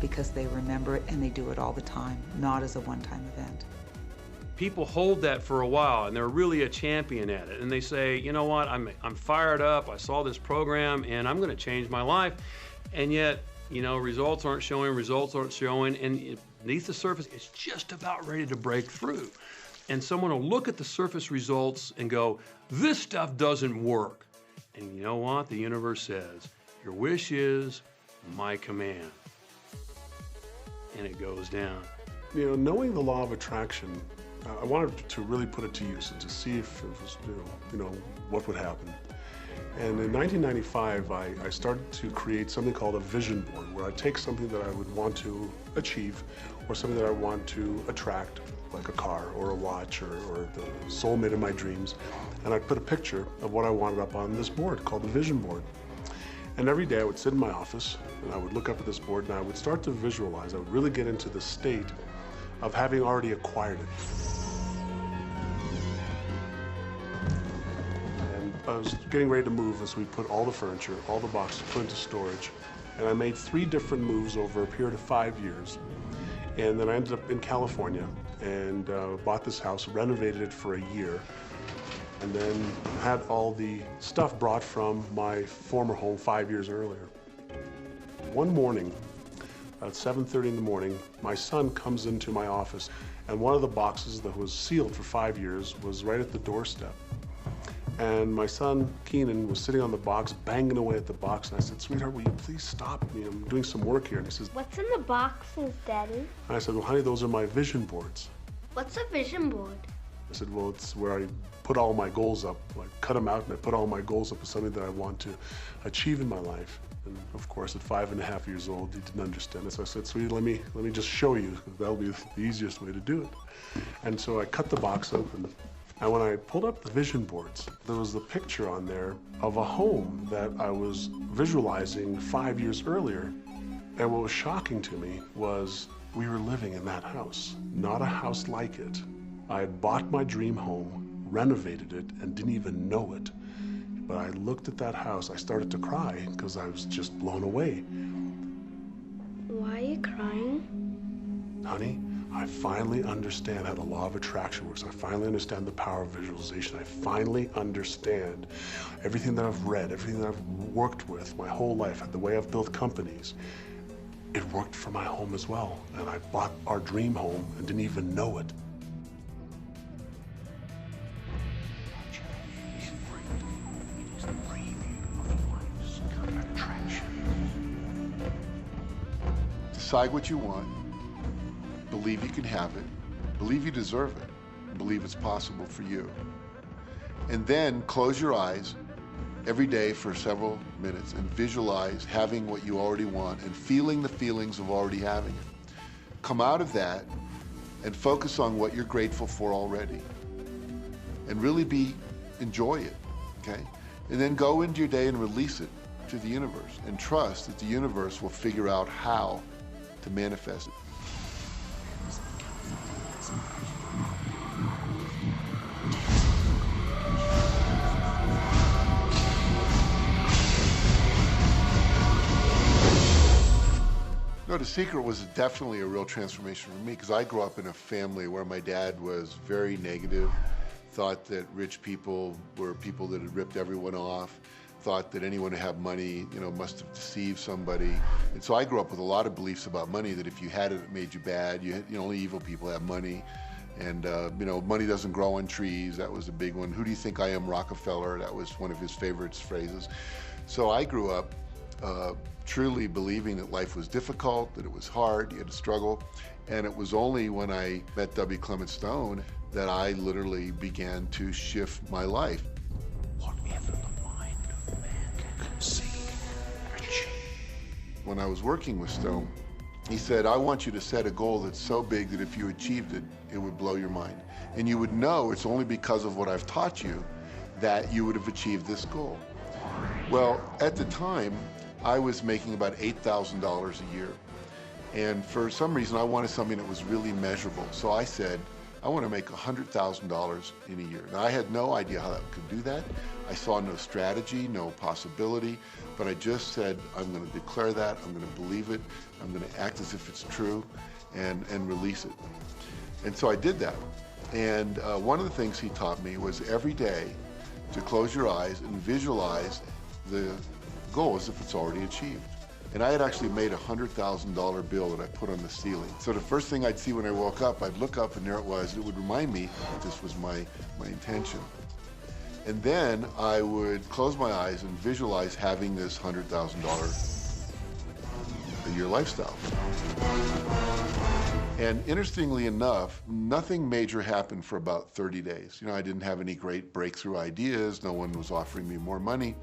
because they remember it and they do it all the time, not as a one-time event. People hold that for a while and they're really a champion at it, and they say, you know what, I'm fired up, I saw this program and I'm going to change my life, and yet results aren't showing, and beneath the surface it's just about ready to break through. And someone will look at the surface results and go, this stuff doesn't work. And you know what? The universe says, your wish is my command. And it goes down. You know, knowing the law of attraction, I wanted to really put it to use and to see if it was, what would happen. And in 1995, I started to create something called a vision board, where I take something that I would want to achieve, or something that I want to attract, like a car or a watch or the soulmate of my dreams, and I'd put a picture of what I wanted up on this board called the vision board. And every day I would sit in my office and I would look up at this board and I would start to visualize. I would really get into the state of having already acquired it. And I was getting ready to move as we put all the furniture, all the boxes put into storage. And I made 3 different moves over a period of 5 years. And then I ended up in California and bought this house, renovated it for a year, and then had all the stuff brought from my former home 5 years earlier. One morning, at 7:30 in the morning, my son comes into my office, and one of the boxes that was sealed for 5 years was right at the doorstep. And my son, Keenan, was sitting on the box, banging away at the box, and I said, sweetheart, will you please stop me? I'm doing some work here. And he says, what's in the boxes, Daddy? And I said, well, honey, those are my vision boards. What's a vision board? I said, well, it's where I put all my goals up. I cut them out and I put all my goals up as something that I want to achieve in my life. And of course, at 5.5 years old, he didn't understand it. So I said, sweetie, let me just show you. That'll be the easiest way to do it. And so I cut the box open. And when I pulled up the vision boards, there was the picture on there of a home that I was visualizing 5 years earlier. And what was shocking to me was we were living in that house, not a house like it. I had bought my dream home, renovated it, and didn't even know it. But I looked at that house, I started to cry because I was just blown away. Why are you crying? Honey, I finally understand how the law of attraction works. I finally understand the power of visualization. I finally understand everything that I've read, everything that I've worked with my whole life, the way I've built companies. It worked for my home as well. And I bought our dream home and didn't even know it. Decide what you want, believe you can have it, believe you deserve it, and believe it's possible for you. And then close your eyes every day for several minutes and visualize having what you already want and feeling the feelings of already having it. Come out of that and focus on what you're grateful for already. And really enjoy it, okay? And then go into your day and release it to the universe and trust that the universe will figure out how to manifest it. No, The Secret was definitely a real transformation for me because I grew up in a family where my dad was very negative, thought that rich people were people that had ripped everyone off, thought that anyone who had money, must have deceived somebody. And so I grew up with a lot of beliefs about money, that if you had it, it made you bad. Only evil people have money. And, money doesn't grow on trees. That was a big one. Who do you think I am, Rockefeller? That was one of his favorite phrases. So I grew up truly believing that life was difficult, that it was hard, you had to struggle. And it was only when I met W. Clement Stone that I literally began to shift my life. When I was working with Stone, he said, I want you to set a goal that's so big that if you achieved it, it would blow your mind. And you would know it's only because of what I've taught you that you would have achieved this goal. Well, at the time, I was making about $8,000 a year. And for some reason, I wanted something that was really measurable. So I said, I want to make $100,000 in a year. Now, I had no idea how I could do that. I saw no strategy, no possibility, but I just said, I'm going to declare that, I'm going to believe it, I'm going to act as if it's true, and release it. And so I did that. And one of the things he taught me was every day to close your eyes and visualize the goal as if it's already achieved. And I had actually made a $100,000 bill that I put on the ceiling. So the first thing I'd see when I woke up, I'd look up and there it was. It would remind me that this was my intention. And then I would close my eyes and visualize having this $100,000 a year lifestyle. And interestingly enough, nothing major happened for about 30 days. You know, I didn't have any great breakthrough ideas. No one was offering me more money.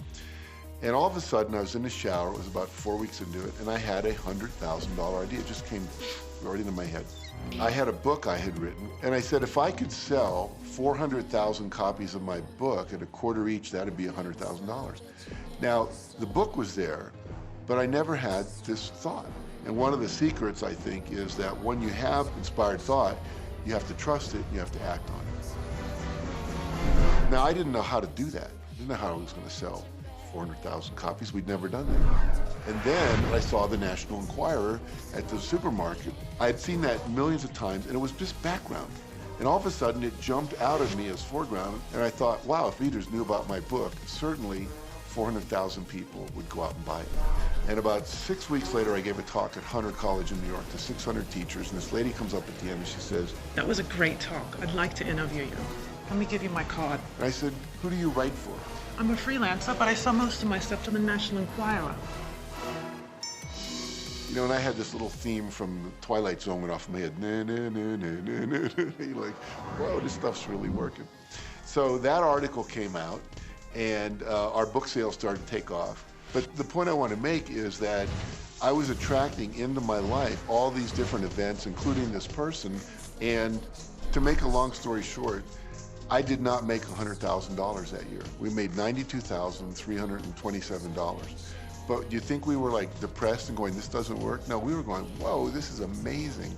And all of a sudden, I was in the shower. It was about 4 weeks into it, and I had a $100,000 idea. It just came right into my head. I had a book I had written, and I said, if I could sell 400,000 copies of my book at $25 each, that'd be $100,000. Now, the book was there, but I never had this thought. And one of the secrets, I think, is that when you have inspired thought, you have to trust it, you have to act on it. Now, I didn't know how to do that. I didn't know how I was going to sell 400,000 copies. We'd never done that. And then I saw the National Enquirer at the supermarket. I had seen that millions of times, and it was just background. And all of a sudden, it jumped out of me as foreground, and I thought, wow, if readers knew about my book, certainly 400,000 people would go out and buy it. And about 6 weeks later, I gave a talk at Hunter College in New York to 600 teachers, and this lady comes up at the end and she says, "That was a great talk. I'd like to interview you. Let me give you my card." And I said, "Who do you write for?" "I'm a freelancer, but I sell most of my stuff to the National Enquirer." You know, and I had this little theme from the Twilight Zone went off in my head. Na, na, na, na, na, na, na. You're like, whoa, this stuff's really working. So that article came out, and our book sales started to take off. But the point I want to make is that I was attracting into my life all these different events, including this person. And to make a long story short, I did not make $100,000 that year. We made $92,327. But do you think we were like depressed and going, this doesn't work? No, we were going, whoa, this is amazing.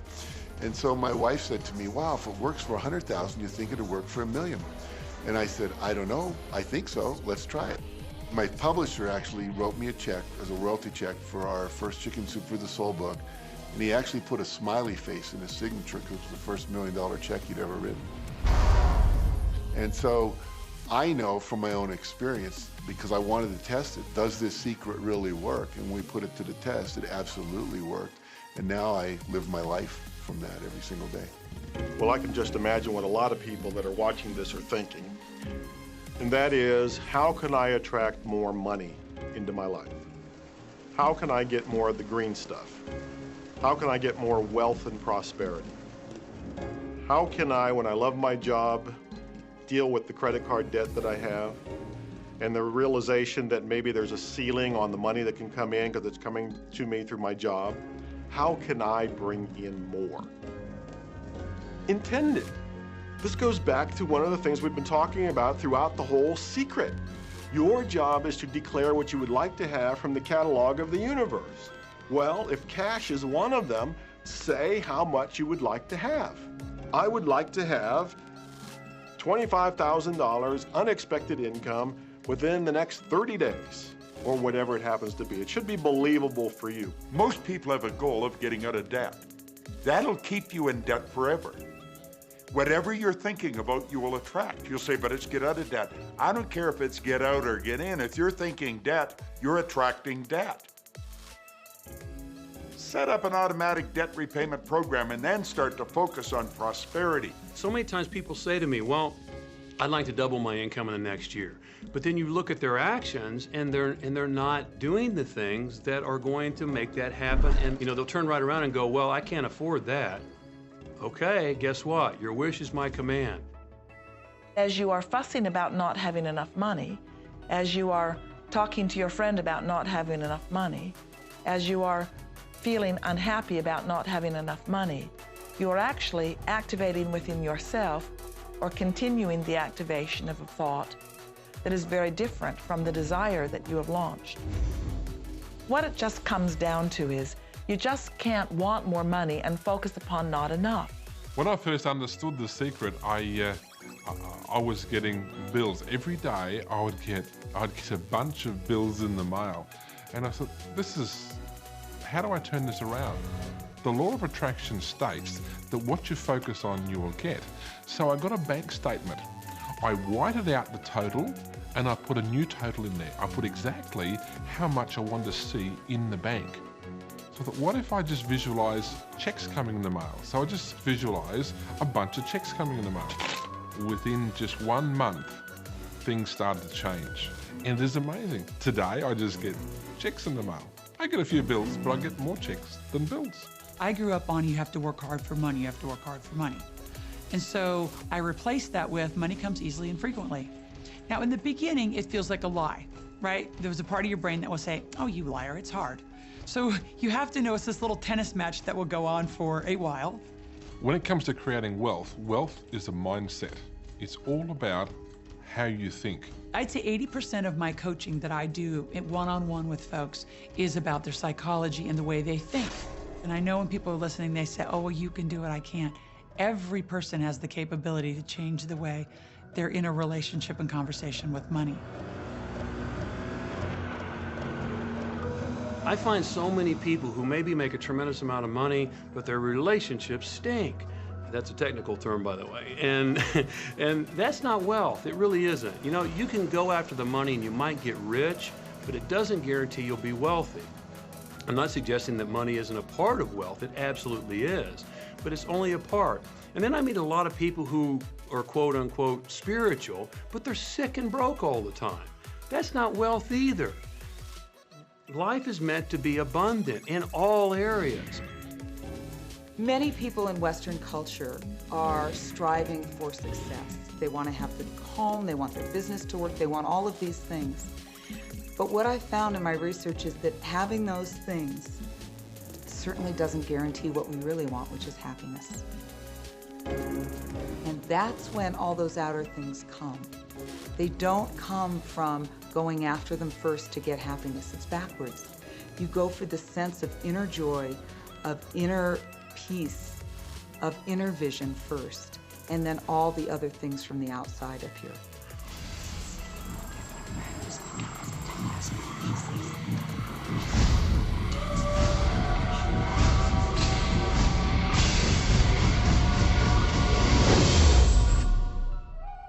And so my wife said to me, wow, if it works for 100,000, you think it'll work for $1 million? And I said, I don't know, I think so, let's try it. My publisher actually wrote me a check as a royalty check for our first Chicken Soup for the Soul book. And he actually put a smiley face in his signature because it was the first $1 million check he'd ever written. And so I know from my own experience, because I wanted to test it, does this secret really work? And when we put it to the test, it absolutely worked. And now I live my life from that every single day. Well, I can just imagine what a lot of people that are watching this are thinking. And that is, how can I attract more money into my life? How can I get more of the green stuff? How can I get more wealth and prosperity? How can I, when I love my job, deal with the credit card debt that I have, and the realization that maybe there's a ceiling on the money that can come in because it's coming to me through my job? How can I bring in more? Intended. This goes back to one of the things we've been talking about throughout the whole secret. Your job is to declare what you would like to have from the catalog of the universe. Well, if cash is one of them, say how much you would like to have. I would like to have $25,000 unexpected income within the next 30 days, or whatever it happens to be. It should be believable for you. Most people have a goal of getting out of debt. That'll keep you in debt forever. Whatever you're thinking about, you will attract. You'll say, but it's get out of debt. I don't care if it's get out or get in. If you're thinking debt, you're attracting debt. Set up an automatic debt repayment program and then start to focus on prosperity. So many times people say to me, well, I'd like to double my income in the next year. But then you look at their actions and they're not doing the things that are going to make that happen. And you know, they'll turn right around and go, well, I can't afford that. Okay, guess what? Your wish is my command. As you are fussing about not having enough money, as you are talking to your friend about not having enough money, as you are feeling unhappy about not having enough money, you are actually activating within yourself or continuing the activation of a thought that is very different from the desire that you have launched. What it just comes down to is you just can't want more money and focus upon not enough. When I first understood the secret, I was getting bills. Every day I'd get a bunch of bills in the mail. And I thought, how do I turn this around? The law of attraction states that what you focus on, you will get. So I got a bank statement. I whited out the total and I put a new total in there. I put exactly how much I wanted to see in the bank. So I thought, what if I just visualize checks coming in the mail? So I just visualize a bunch of checks coming in the mail. Within just 1 month, things started to change. And it is amazing. Today, I just get checks in the mail. I get a few bills, but I get more checks than bills. I grew up on you have to work hard for money, you have to work hard for money. And so I replaced that with money comes easily and frequently. Now, in the beginning, it feels like a lie, right? There was a part of your brain that will say, oh, you liar, it's hard. So you have to know it's this little tennis match that will go on for a while. When it comes to creating wealth, wealth is a mindset. It's all about how you think. I'd say 80% of my coaching that I do one-on-one with folks is about their psychology and the way they think. And I know when people are listening, they say, oh, well, you can do it, I can't. Every person has the capability to change the way they're in a relationship and conversation with money. I find so many people who maybe make a tremendous amount of money, but their relationships stink. That's a technical term, by the way. And that's not wealth. It really isn't. You know, you can go after the money and you might get rich, but it doesn't guarantee you'll be wealthy. I'm not suggesting that money isn't a part of wealth. It absolutely is, but it's only a part. And then I meet a lot of people who are quote unquote spiritual, but they're sick and broke all the time. That's not wealth either. Life is meant to be abundant in all areas. Many people in Western culture are striving for success. They want to have the home, they want their business to work, they want all of these things. But what I found in my research is that having those things certainly doesn't guarantee what we really want, which is happiness. And that's when all those outer things come. They don't come from going after them first to get happiness. It's backwards. You go for the sense of inner joy, of inner peace, of inner vision first, and then all the other things from the outside appear.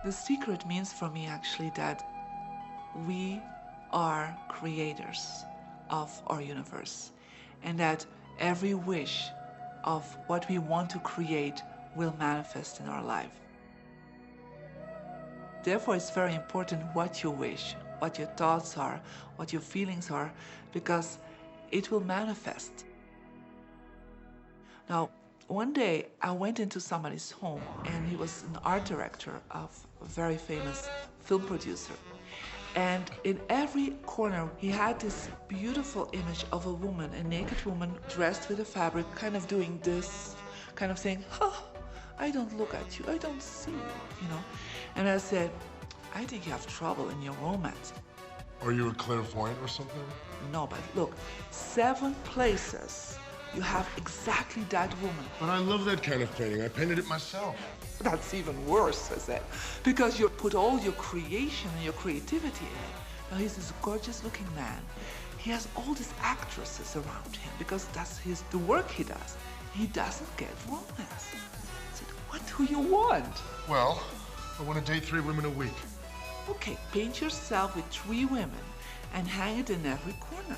The secret means for me actually that we are creators of our universe, and that every wish of what we want to create will manifest in our life. Therefore, it's very important what you wish, what your thoughts are, what your feelings are, because it will manifest. Now, one day I went into somebody's home, and he was an art director of a very famous film producer. And in every corner, he had this beautiful image of a woman, a naked woman dressed with a fabric, kind of doing this, kind of saying, oh, I don't look at you, I don't see you, know? And I said, I think you have trouble in your romance. Are you a clairvoyant or something? No, but look, 7 places you have exactly that woman. But I love that kind of painting. I painted it myself. That's even worse, I said, because you put all your creation and your creativity in it. Now, he's this gorgeous-looking man. He has all these actresses around him because that's the work he does. He doesn't get romance. I said, what do you want? Well, I want to date 3 women a week. Okay, paint yourself with 3 women and hang it in every corner.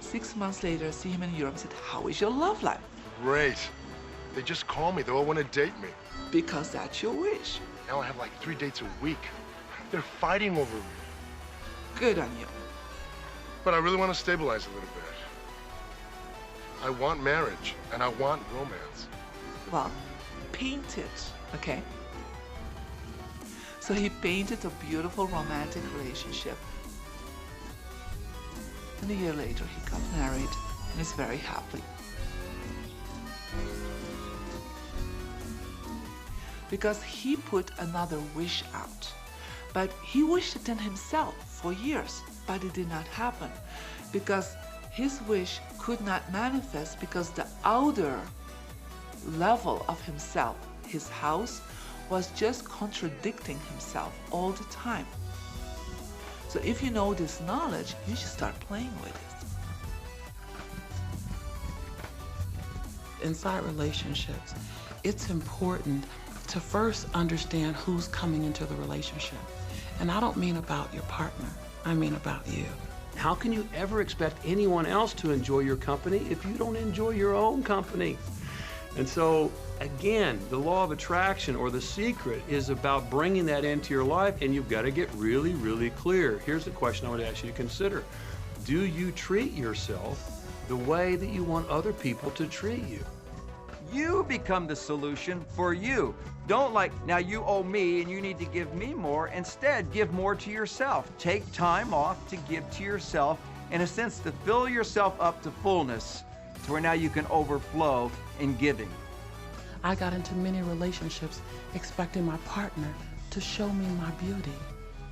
Six months later, I see him in Europe and said, how is your love life? Great. They just call me. They all want to date me. Because that's your wish. Now I have like 3 dates a week. They're fighting over me. Good on you. But I really want to stabilize a little bit. I want marriage, and I want romance. Well, paint it, okay? So he painted a beautiful romantic relationship. And a year later, he got married and is very happy. Because he put another wish out. But he wished it in himself for years, but it did not happen. Because his wish could not manifest because the outer level of himself, his house, was just contradicting himself all the time. So if you know this knowledge, you should start playing with inside relationships, it's important to first understand who's coming into the relationship. And I don't mean about your partner, I mean about you. How can you ever expect anyone else to enjoy your company if you don't enjoy your own company? And so, again, the law of attraction or the secret is about bringing that into your life, and you've got to get really, really clear. Here's the question I would ask you to consider. Do you treat yourself the way that you want other people to treat you? You become the solution for you. Don't like, now you owe me and you need to give me more. Instead, give more to yourself. Take time off to give to yourself, in a sense, to fill yourself up to fullness, to where now you can overflow in giving. I got into many relationships expecting my partner to show me my beauty.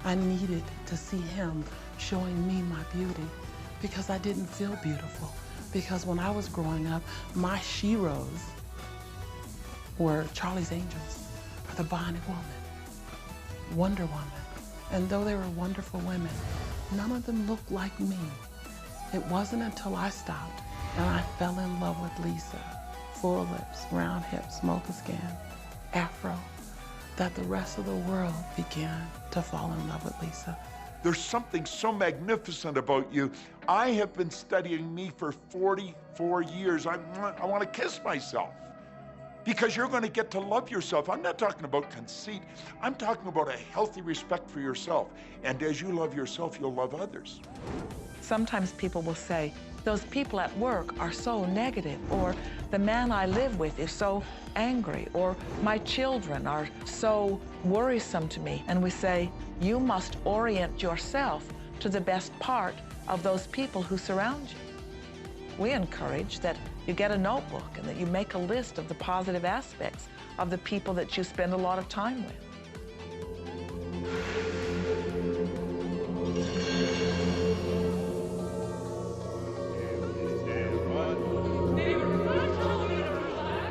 I needed to see him showing me my beauty because I didn't feel beautiful. Because when I was growing up, my sheroes were Charlie's Angels, or the Bionic Woman, Wonder Woman. And though they were wonderful women, none of them looked like me. It wasn't until I stopped and I fell in love with Lisa. Full lips, round hips, mocha skin, afro, that the rest of the world began to fall in love with Lisa. There's something so magnificent about you. I have been studying me for 44 years. I want to kiss myself because you're going to get to love yourself. I'm not talking about conceit. I'm talking about a healthy respect for yourself. And as you love yourself, you'll love others. Sometimes people will say, those people at work are so negative, or the man I live with is so angry, or my children are so worrisome to me. And we say, you must orient yourself to the best part of those people who surround you. We encourage that you get a notebook and that you make a list of the positive aspects of the people that you spend a lot of time with.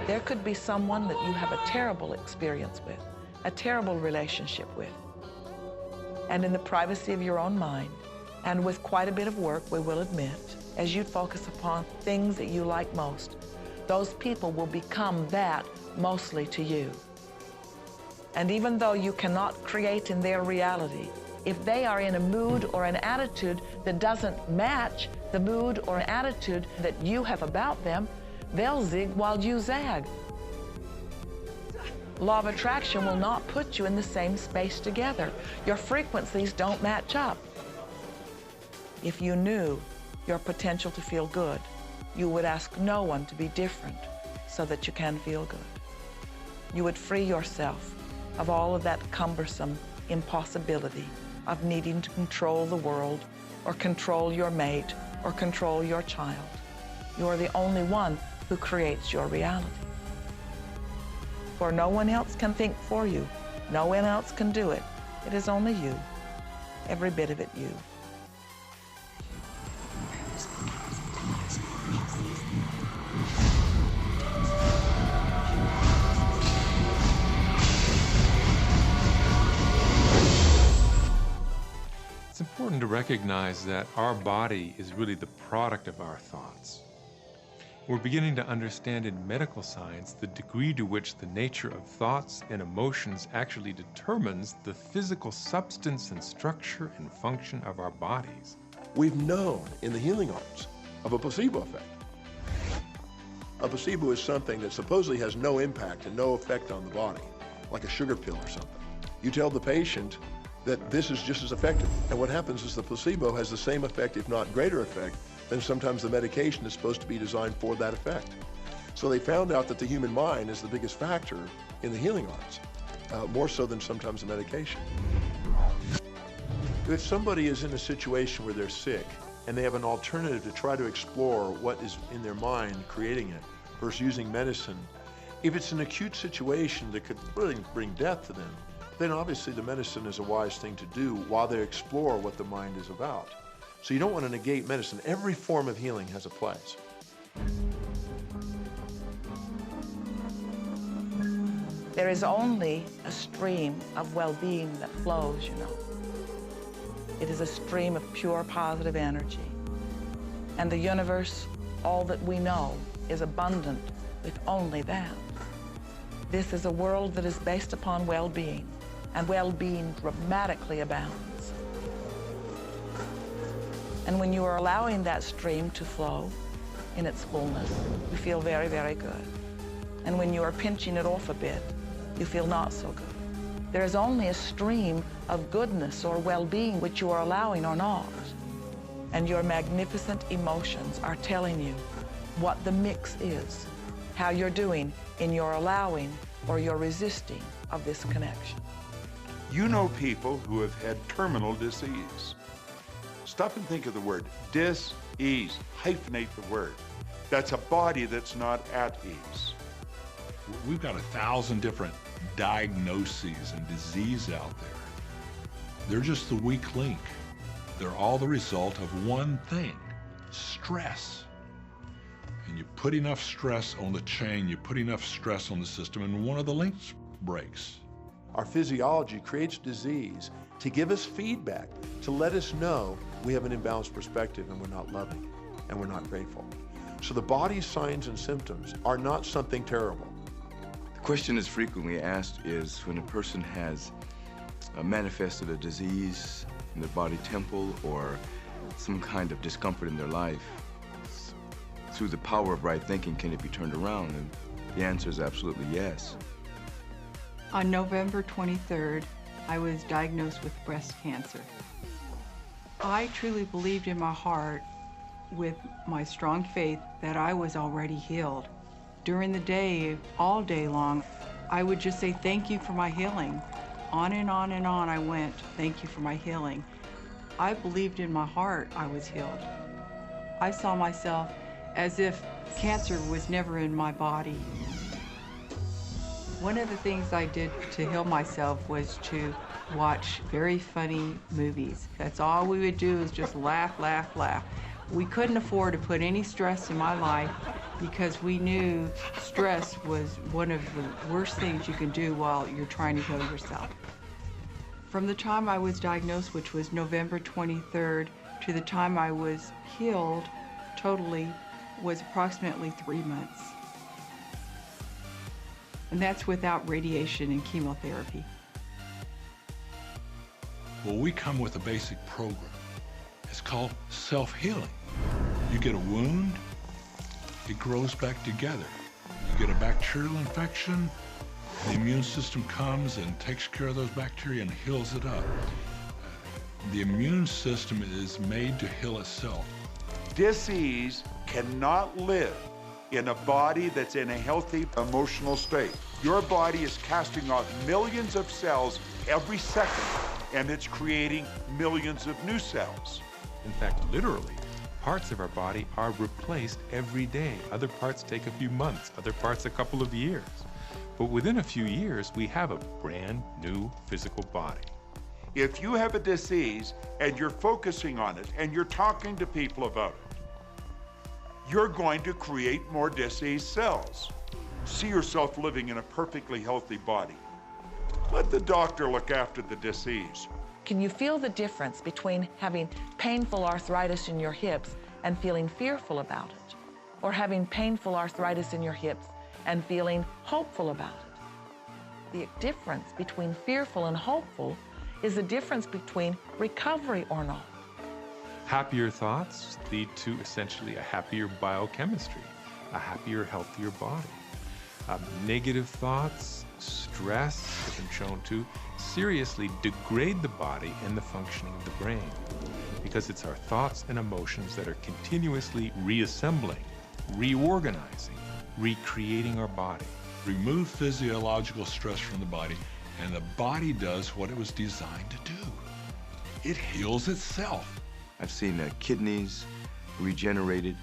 There could be someone that you have a terrible experience with, a terrible relationship with. And in the privacy of your own mind, and with quite a bit of work, we will admit, as you focus upon things that you like most, those people will become that mostly to you. And even though you cannot create in their reality, if they are in a mood or an attitude that doesn't match the mood or attitude that you have about them, they'll zig while you zag. Law of attraction will not put you in the same space together. Your frequencies don't match up. If you knew your potential to feel good, you would ask no one to be different so that you can feel good. You would free yourself of all of that cumbersome impossibility of needing to control the world or control your mate or control your child. You are the only one who creates your reality. For no one else can think for you. No one else can do it. It is only you. Every bit of it you. It's important to recognize that our body is really the product of our thoughts. We're beginning to understand in medical science the degree to which the nature of thoughts and emotions actually determines the physical substance and structure and function of our bodies. We've known in the healing arts of a placebo effect. A placebo is something that supposedly has no impact and no effect on the body, like a sugar pill or something. You tell the patient that this is just as effective, and what happens is the placebo has the same effect, if not greater effect, then sometimes the medication is supposed to be designed for that effect. So they found out that the human mind is the biggest factor in the healing arts, more so than sometimes the medication. If somebody is in a situation where they're sick and they have an alternative to try to explore what is in their mind creating it versus using medicine, if it's an acute situation that could really bring death to them, then obviously the medicine is a wise thing to do while they explore what the mind is about. So you don't want to negate medicine. Every form of healing has a place. There is only a stream of well-being that flows, you know. It is a stream of pure positive energy. And the universe, all that we know, is abundant with only that. This is a world that is based upon well-being, and well-being dramatically abounds. And when you are allowing that stream to flow in its fullness, you feel very, very good. And when you are pinching it off a bit, you feel not so good. There is only a stream of goodness or well-being which you are allowing or not. And your magnificent emotions are telling you what the mix is, how you're doing in your allowing or your resisting of this connection. You know people who have had terminal disease. Stop and think of the word dis-ease. Hyphenate the word. That's a body that's not at ease. We've got 1,000 different diagnoses and disease out there. They're just the weak link. They're all the result of one thing, stress. And you put enough stress on the chain, you put enough stress on the system, and one of the links breaks. Our physiology creates disease to give us feedback, to let us know we have an imbalanced perspective and we're not loving and we're not grateful. So the body's signs and symptoms are not something terrible. The question that's frequently asked is when a person has manifested a disease in their body temple or some kind of discomfort in their life, through the power of right thinking, can it be turned around? And the answer is absolutely yes. On November 23rd, I was diagnosed with breast cancer. I truly believed in my heart, with my strong faith, that I was already healed. During the day, all day long, I would just say, thank you for my healing. On and on and on I went, thank you for my healing. I believed in my heart I was healed. I saw myself as if cancer was never in my body. One of the things I did to heal myself was to watch very funny movies. That's all we would do, is just laugh, laugh, laugh. We couldn't afford to put any stress in my life because we knew stress was one of the worst things you can do while you're trying to heal yourself. From the time I was diagnosed, which was November 23rd, to the time I was healed totally, was approximately 3 months. And that's without radiation and chemotherapy. Well, we come with a basic program. It's called self-healing. You get a wound, it grows back together. You get a bacterial infection, the immune system comes and takes care of those bacteria and heals it up. The immune system is made to heal itself. Dis-ease cannot live in a body that's in a healthy emotional state. Your body is casting off millions of cells every second, and it's creating millions of new cells. In fact, literally, parts of our body are replaced every day. Other parts take a few months, other parts a couple of years. But within a few years, we have a brand new physical body. If you have a disease and you're focusing on it and you're talking to people about it, you're going to create more disease cells. See yourself living in a perfectly healthy body. Let the doctor look after the disease. Can you feel the difference between having painful arthritis in your hips and feeling fearful about it, or having painful arthritis in your hips and feeling hopeful about it? The difference between fearful and hopeful is the difference between recovery or not. Happier thoughts lead to essentially a happier biochemistry, a happier, healthier body. Negative thoughts, stress, have been shown to seriously degrade the body and the functioning of the brain, because it's our thoughts and emotions that are continuously reassembling, reorganizing, recreating our body. Remove physiological stress from the body, and the body does what it was designed to do. It heals itself. I've seen kidneys regenerated.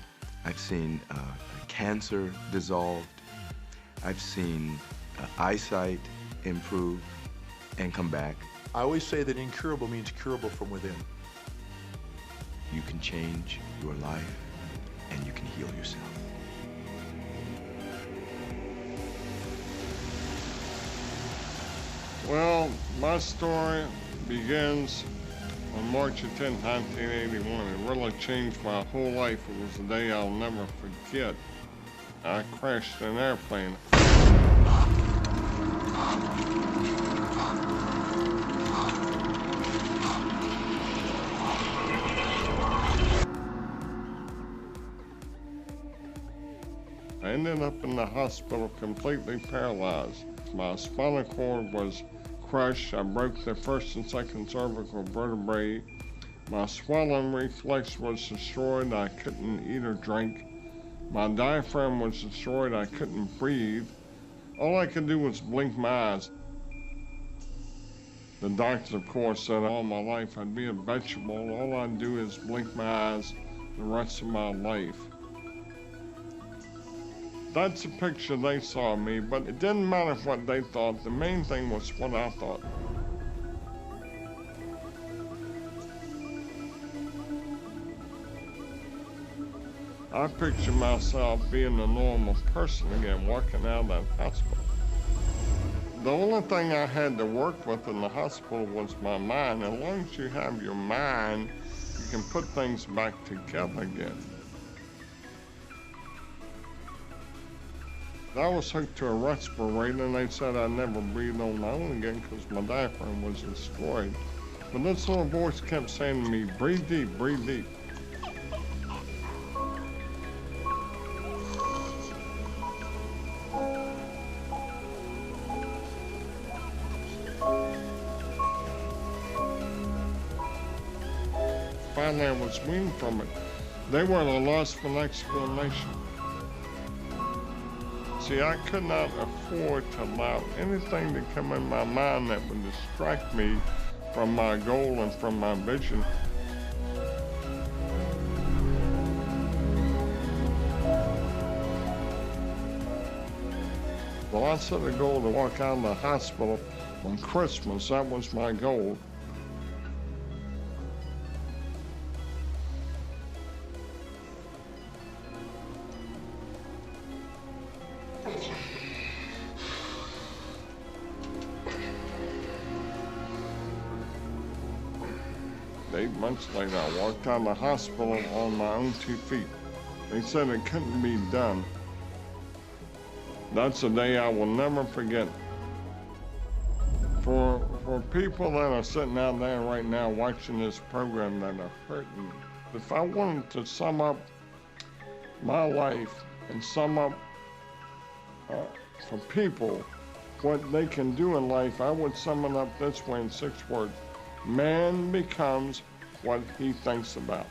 I've seen cancer dissolved. I've seen eyesight improve and come back. I always say that incurable means curable from within. You can change your life and you can heal yourself. Well, my story begins on March 10, 1981. It really changed my whole life. It was a day I'll never forget. I crashed an airplane. I ended up in the hospital completely paralyzed. My spinal cord was crushed. I broke the first and second cervical vertebrae. My swallowing reflex was destroyed. I couldn't eat or drink. My diaphragm was destroyed. I couldn't breathe. All I could do was blink my eyes. The doctors, of course, said all my life I'd be a vegetable. All I'd do is blink my eyes the rest of my life. That's the picture they saw of me, but it didn't matter what they thought. The main thing was what I thought. I picture myself being a normal person again, walking out of that hospital. The only thing I had to work with in the hospital was my mind. As long as you have your mind, you can put things back together again. I was hooked to a respirator, and they said I'd never breathe on my own again because my diaphragm was destroyed. But this little voice kept saying to me, breathe deep, breathe deep. Finally, I was weaned from it. They were at a loss for an explanation. See, I could not afford to allow anything to come in my mind that would distract me from my goal and from my vision. Well, I set a goal to walk out of the hospital on Christmas. That was my goal. Months later, I walked out of the hospital on my own 2 feet. They said it couldn't be done. That's a day I will never forget. For people that are sitting out there right now watching this program that are hurting, if I wanted to sum up my life and sum up for people what they can do in life, I would sum it up this way in 6 words. Man becomes what he thinks about.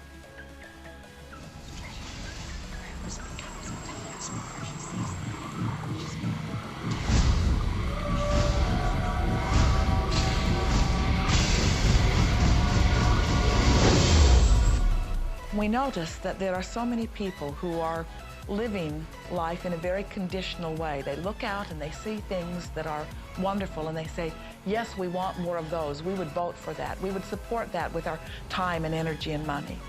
We notice that there are so many people who are living life in a very conditional way. They look out and they see things that are wonderful and they say, yes, we want more of those. We would vote for that. We would support that with our time and energy and money.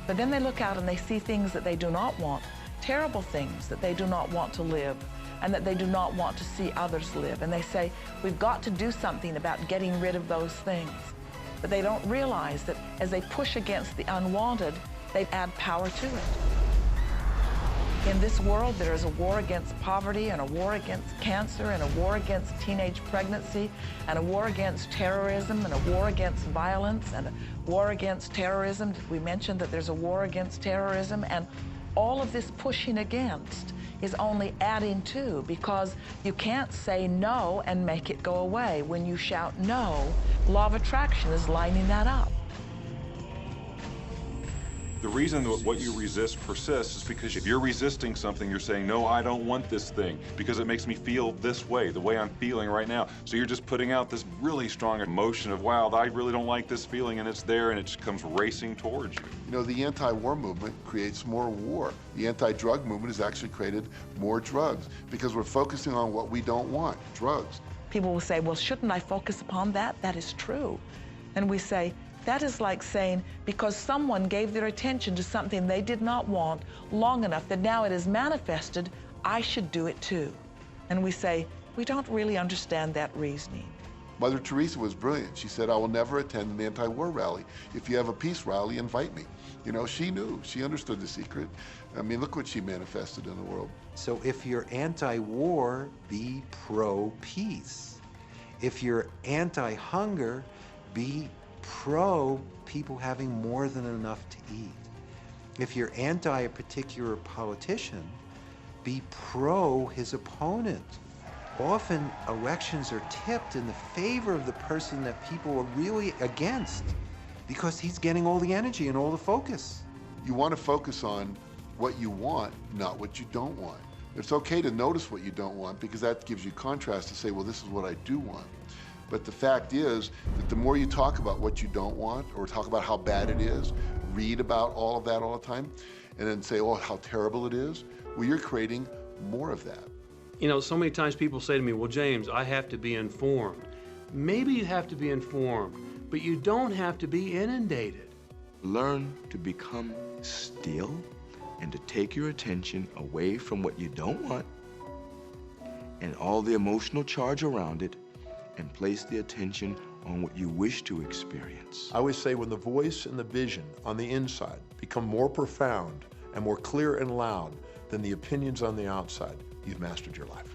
But then they look out and they see things that they do not want, terrible things that they do not want to live and that they do not want to see others live. And they say, we've got to do something about getting rid of those things. But they don't realize that as they push against the unwanted, they add power to it. In this world, there is a war against poverty and a war against cancer and a war against teenage pregnancy and a war against terrorism and a war against violence and a war against terrorism. We mentioned that there's a war against terrorism, and all of this pushing against is only adding to, because you can't say no and make it go away. When you shout no, law of attraction is lining that up. The reason that what you resist persists is because if you're resisting something, you're saying, no, I don't want this thing because it makes me feel this way, the way I'm feeling right now. So you're just putting out this really strong emotion of, wow, I really don't like this feeling, and it's there, and it just comes racing towards you. You know, the anti-war movement creates more war. The anti-drug movement has actually created more drugs because we're focusing on what we don't want, drugs. People will say, well, shouldn't I focus upon that? That is true. And we say, that is like saying, because someone gave their attention to something they did not want long enough that now it is manifested, I should do it too. And we say, we don't really understand that reasoning. Mother Teresa was brilliant. She said, I will never attend an anti-war rally. If you have a peace rally, invite me. You know, she knew, she understood the secret. I mean, look what she manifested in the world. So if you're anti-war, be pro-peace. If you're anti-hunger, be pro people having more than enough to eat. If you're anti a particular politician, be pro his opponent. Often elections are tipped in the favor of the person that people are really against because he's getting all the energy and all the focus. You want to focus on what you want, not what you don't want. It's okay to notice what you don't want because that gives you contrast to say, well, this is what I do want. But the fact is that the more you talk about what you don't want or talk about how bad it is, read about all of that all the time, and then say, oh, how terrible it is, well, you're creating more of that. You know, so many times people say to me, well, James, I have to be informed. Maybe you have to be informed, but you don't have to be inundated. Learn to become still and to take your attention away from what you don't want and all the emotional charge around it and place the attention on what you wish to experience. I always say when the voice and the vision on the inside become more profound and more clear and loud than the opinions on the outside, you've mastered your life.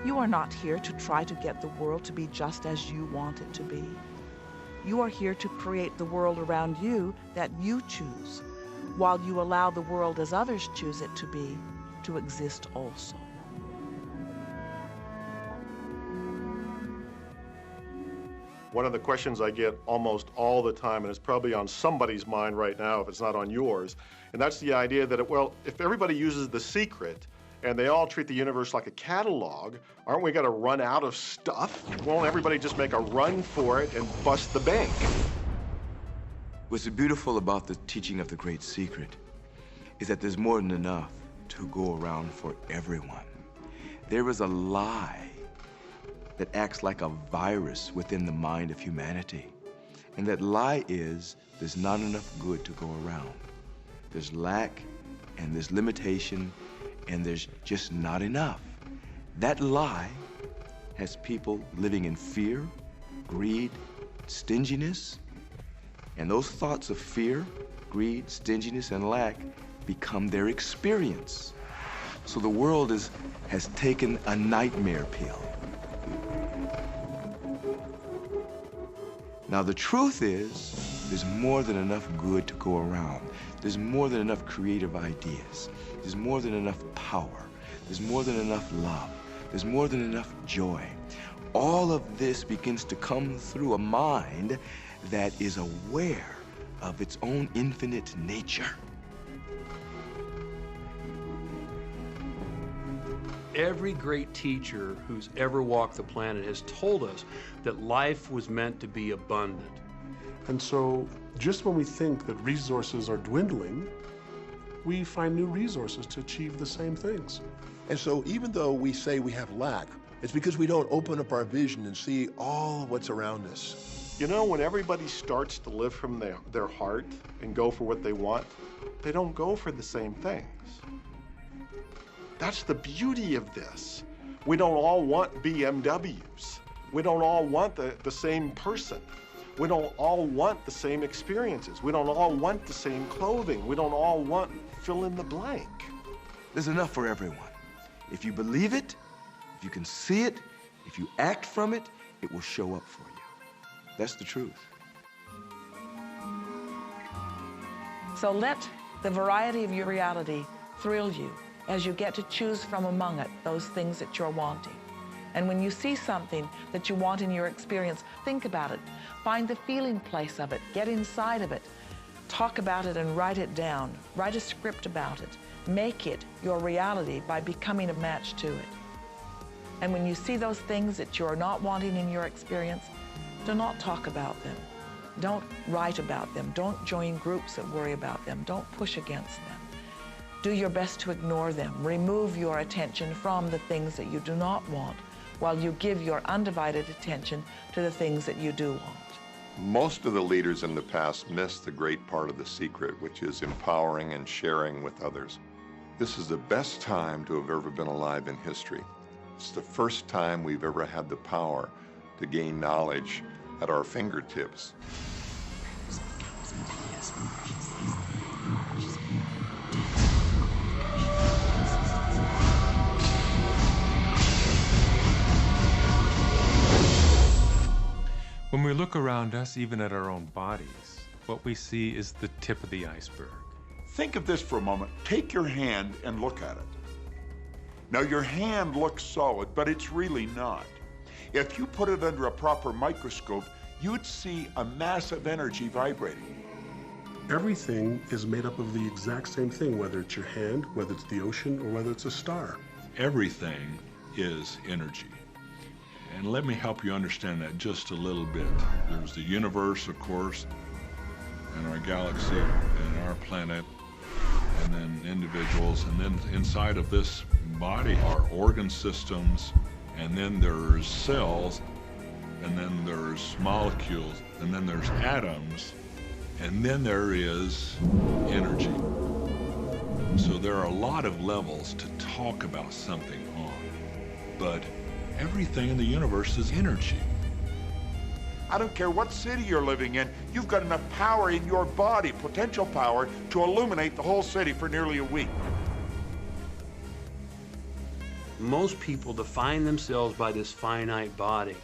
You are not here to try to get the world to be just as you want it to be. You are here to create the world around you that you choose, while you allow the world as others choose it to be, to exist also. One of the questions I get almost all the time, and it's probably on somebody's mind right now if it's not on yours, and that's the idea that, well, if everybody uses The Secret and they all treat the universe like a catalog, aren't we going to run out of stuff? Won't everybody just make a run for it and bust the bank? What's beautiful about the teaching of the Great Secret is that there's more than enough to go around for everyone. There is a lie that acts like a virus within the mind of humanity. And that lie is there's not enough good to go around. There's lack and there's limitation and there's just not enough. That lie has people living in fear, greed, stinginess, and those thoughts of fear, greed, stinginess, and lack become their experience. So the world has taken a nightmare pill. Now the truth is, there's more than enough good to go around. There's more than enough creative ideas. There's more than enough power. There's more than enough love. There's more than enough joy. All of this begins to come through a mind that is aware of its own infinite nature. Every great teacher who's ever walked the planet has told us that life was meant to be abundant. And so just when we think that resources are dwindling, we find new resources to achieve the same things. And so even though we say we have lack, it's because we don't open up our vision and see all of what's around us. You know, when everybody starts to live from their heart and go for what they want, they don't go for the same things. That's the beauty of this. We don't all want BMWs. We don't all want the same person. We don't all want the same experiences. We don't all want the same clothing. We don't all want fill in the blank. There's enough for everyone. If you believe it, if you can see it, if you act from it, it will show up for you. That's the truth. So let the variety of your reality thrill you as you get to choose from among it those things that you're wanting. And when you see something that you want in your experience, think about it. Find the feeling place of it. Get inside of it. Talk about it and write it down. Write a script about it. Make it your reality by becoming a match to it. And when you see those things that you're not wanting in your experience, do not talk about them. Don't write about them. Don't join groups that worry about them. Don't push against them. Do your best to ignore them. Remove your attention from the things that you do not want while you give your undivided attention to the things that you do want. Most of the leaders in the past missed the great part of the secret, which is empowering and sharing with others. This is the best time to have ever been alive in history. It's the first time we've ever had the power to gain knowledge at our fingertips. When we look around us, even at our own bodies, what we see is the tip of the iceberg. Think of this for a moment. Take your hand and look at it. Now, your hand looks solid, but it's really not. If you put it under a proper microscope, you'd see a massive energy vibrating. Everything is made up of the exact same thing, whether it's your hand, whether it's the ocean, or whether it's a star. Everything is energy. And let me help you understand that just a little bit. There's the universe, of course, and our galaxy, and our planet, and then individuals, and then inside of this body are organ systems, and then there's cells, and then there's molecules, and then there's atoms, and then there is energy. So there are a lot of levels to talk about something on, but everything in the universe is energy. I don't care what city you're living in, you've got enough power in your body, potential power, to illuminate the whole city for nearly a week. Most people define themselves by this finite body,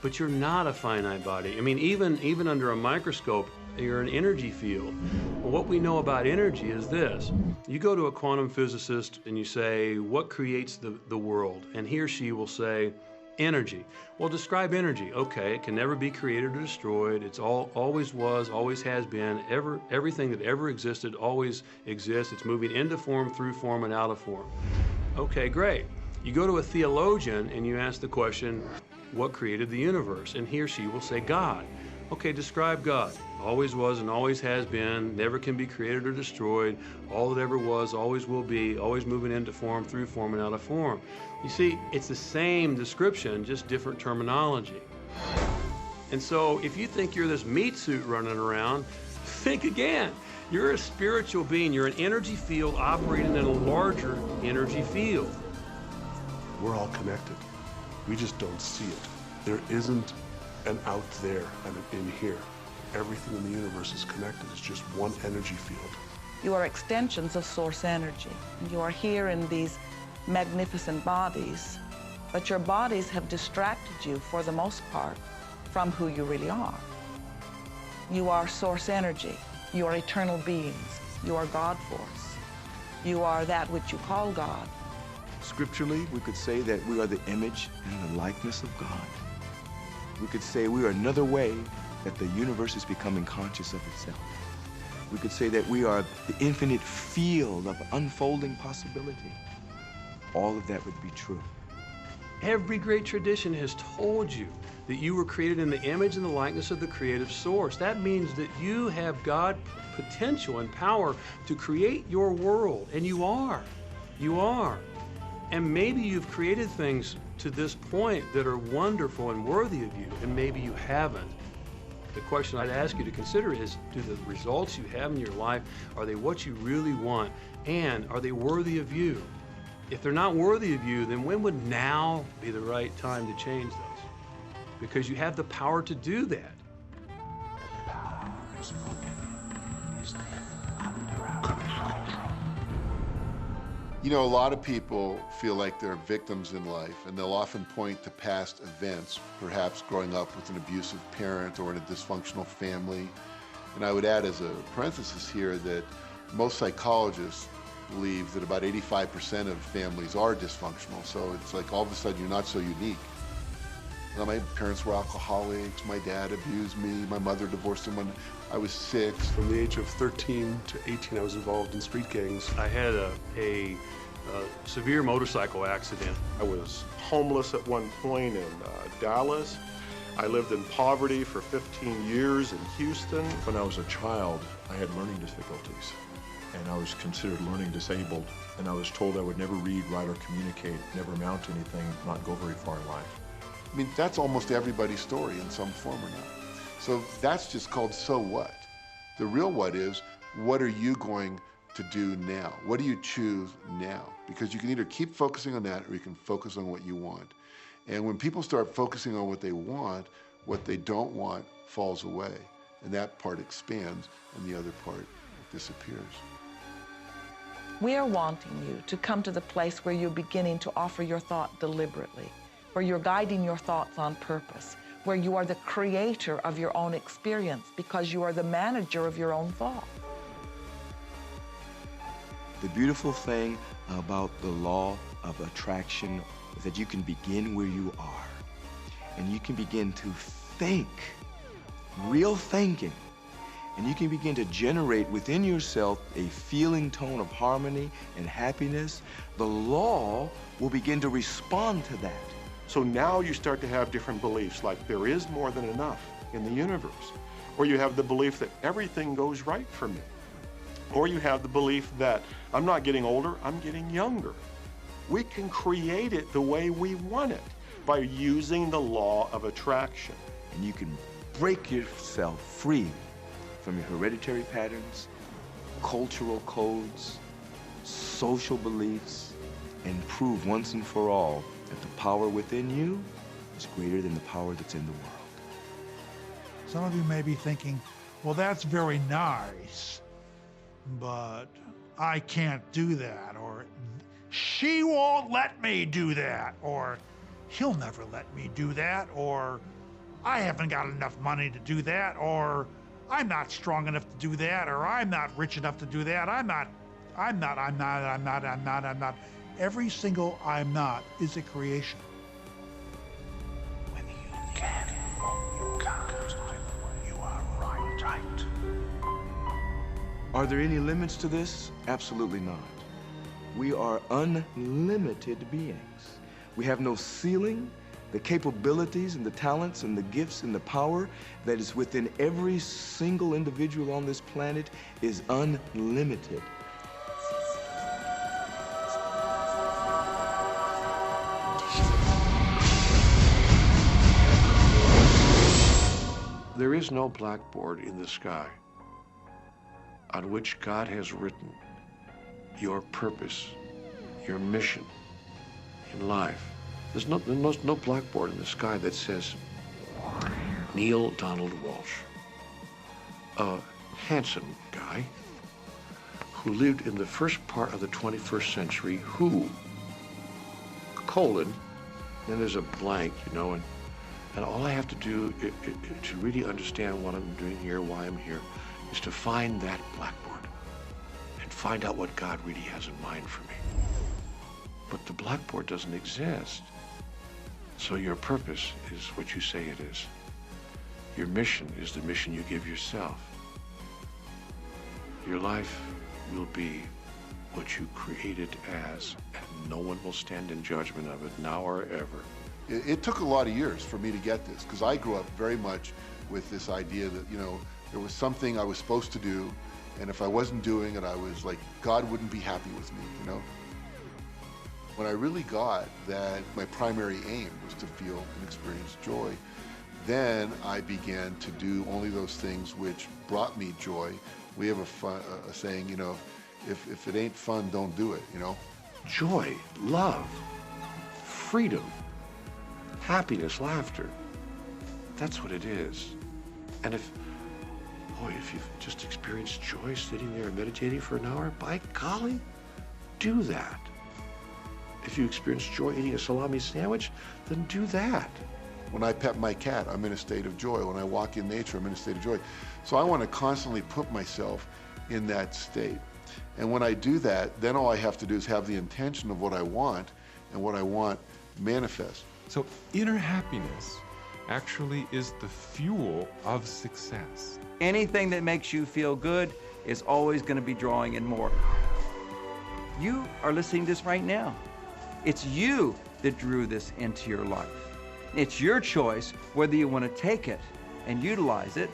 but you're not a finite body. I mean, even under a microscope, you're an energy field. Well, what we know about energy is this. You go to a quantum physicist and you say, what creates the world? And he or she will say, energy. Well, describe energy. Okay, it can never be created or destroyed. It's always was, always has been. Everything that ever existed always exists. It's moving into form, through form, and out of form. Okay, great. You go to a theologian and you ask the question, what created the universe? And he or she will say, God. Okay, describe God. Always was and always has been, never can be created or destroyed, all that ever was, always will be, always moving into form, through form, and out of form. You see, it's the same description, just different terminology. And so if you think you're this meat suit running around, think again. You're a spiritual being. You're an energy field operating in a larger energy field. We're all connected. We just don't see it. There isn't an out there and an in here. Everything in the universe is connected. It's just one energy field. You are extensions of source energy. You are here in these magnificent bodies, but your bodies have distracted you, for the most part, from who you really are. You are source energy. You are eternal beings. You are God force. You are that which you call God. Scripturally, we could say that we are the image and the likeness of God. We could say we are another way that the universe is becoming conscious of itself. We could say that we are the infinite field of unfolding possibility. All of that would be true. Every great tradition has told you that you were created in the image and the likeness of the creative source. That means that you have God potential and power to create your world, and you are. You are. And maybe you've created things to this point that are wonderful and worthy of you, and maybe you haven't. The question I'd ask you to consider is, do the results you have in your life, are they what you really want? And are they worthy of you? If they're not worthy of you, then when would now be the right time to change those? Because you have the power to do that. You know, a lot of people feel like they're victims in life, and they'll often point to past events, perhaps growing up with an abusive parent or in a dysfunctional family. And I would add as a parenthesis here that most psychologists believe that about 85% of families are dysfunctional, so it's like all of a sudden you're not so unique. Now, my parents were alcoholics, my dad abused me, my mother divorced him when I was 6. From the age of 13 to 18, I was involved in street gangs. I had a severe motorcycle accident. I was homeless at one point in Dallas. I lived in poverty for 15 years in Houston. When I was a child, I had learning difficulties, and I was considered learning disabled, and I was told I would never read, write, or communicate, never amount to anything, not go very far in life. I mean, that's almost everybody's story in some form or not. So that's just called so what. The real what is, what are you going to do now? What do you choose now? Because you can either keep focusing on that or you can focus on what you want. And when people start focusing on what they want, what they don't want falls away. And that part expands and the other part disappears. We are wanting you to come to the place where you're beginning to offer your thought deliberately, where you're guiding your thoughts on purpose, where you are the creator of your own experience because you are the manager of your own thought. The beautiful thing about the law of attraction is that you can begin where you are and you can begin to think, real thinking, and you can begin to generate within yourself a feeling tone of harmony and happiness. The law will begin to respond to that. So now you start to have different beliefs, like there is more than enough in the universe. Or you have the belief that everything goes right for me. Or you have the belief that I'm not getting older, I'm getting younger. We can create it the way we want it by using the law of attraction. And you can break yourself free from your hereditary patterns, cultural codes, social beliefs, and prove once and for all that the power within you is greater than the power that's in the world. Some of you may be thinking, well, that's very nice, but I can't do that, or she won't let me do that, or he'll never let me do that, or I haven't got enough money to do that, or I'm not strong enough to do that, or I'm not rich enough to do that, I'm not. Every single I'm not is a creation. Whether you can or you can't, you are right. Are there any limits to this? Absolutely not. We are unlimited beings. We have no ceiling. The capabilities and the talents and the gifts and the power that is within every single individual on this planet is unlimited. There is no blackboard in the sky on which God has written your purpose, your mission in life. There's no blackboard in the sky that says Neil Donald Walsh, a handsome guy who lived in the first part of the 21st century, who, colon, then there's a blank, you know, and all I have to do to really understand what I'm doing here, why I'm here, is to find that blackboard and find out what God really has in mind for me. But the blackboard doesn't exist. So your purpose is what you say it is. Your mission is the mission you give yourself. Your life will be what you create it as, and no one will stand in judgment of it now or ever. It took a lot of years for me to get this, because I grew up very much with this idea that, you know, there was something I was supposed to do, and if I wasn't doing it, I was like, God wouldn't be happy with me, you know? When I really got that my primary aim was to feel and experience joy, then I began to do only those things which brought me joy. We have a saying, you know, if it ain't fun, don't do it, you know? Joy, love, freedom, happiness, laughter. That's what it is. And if you've just experienced joy sitting there meditating for an hour, by golly, do that. If you experience joy eating a salami sandwich, then do that. When I pet my cat, I'm in a state of joy. When I walk in nature, I'm in a state of joy. So I want to constantly put myself in that state. And when I do that, then all I have to do is have the intention of what I want, and what I want manifest. So inner happiness actually is the fuel of success. Anything that makes you feel good is always going to be drawing in more. You are listening to this right now. It's you that drew this into your life. It's your choice whether you want to take it and utilize it.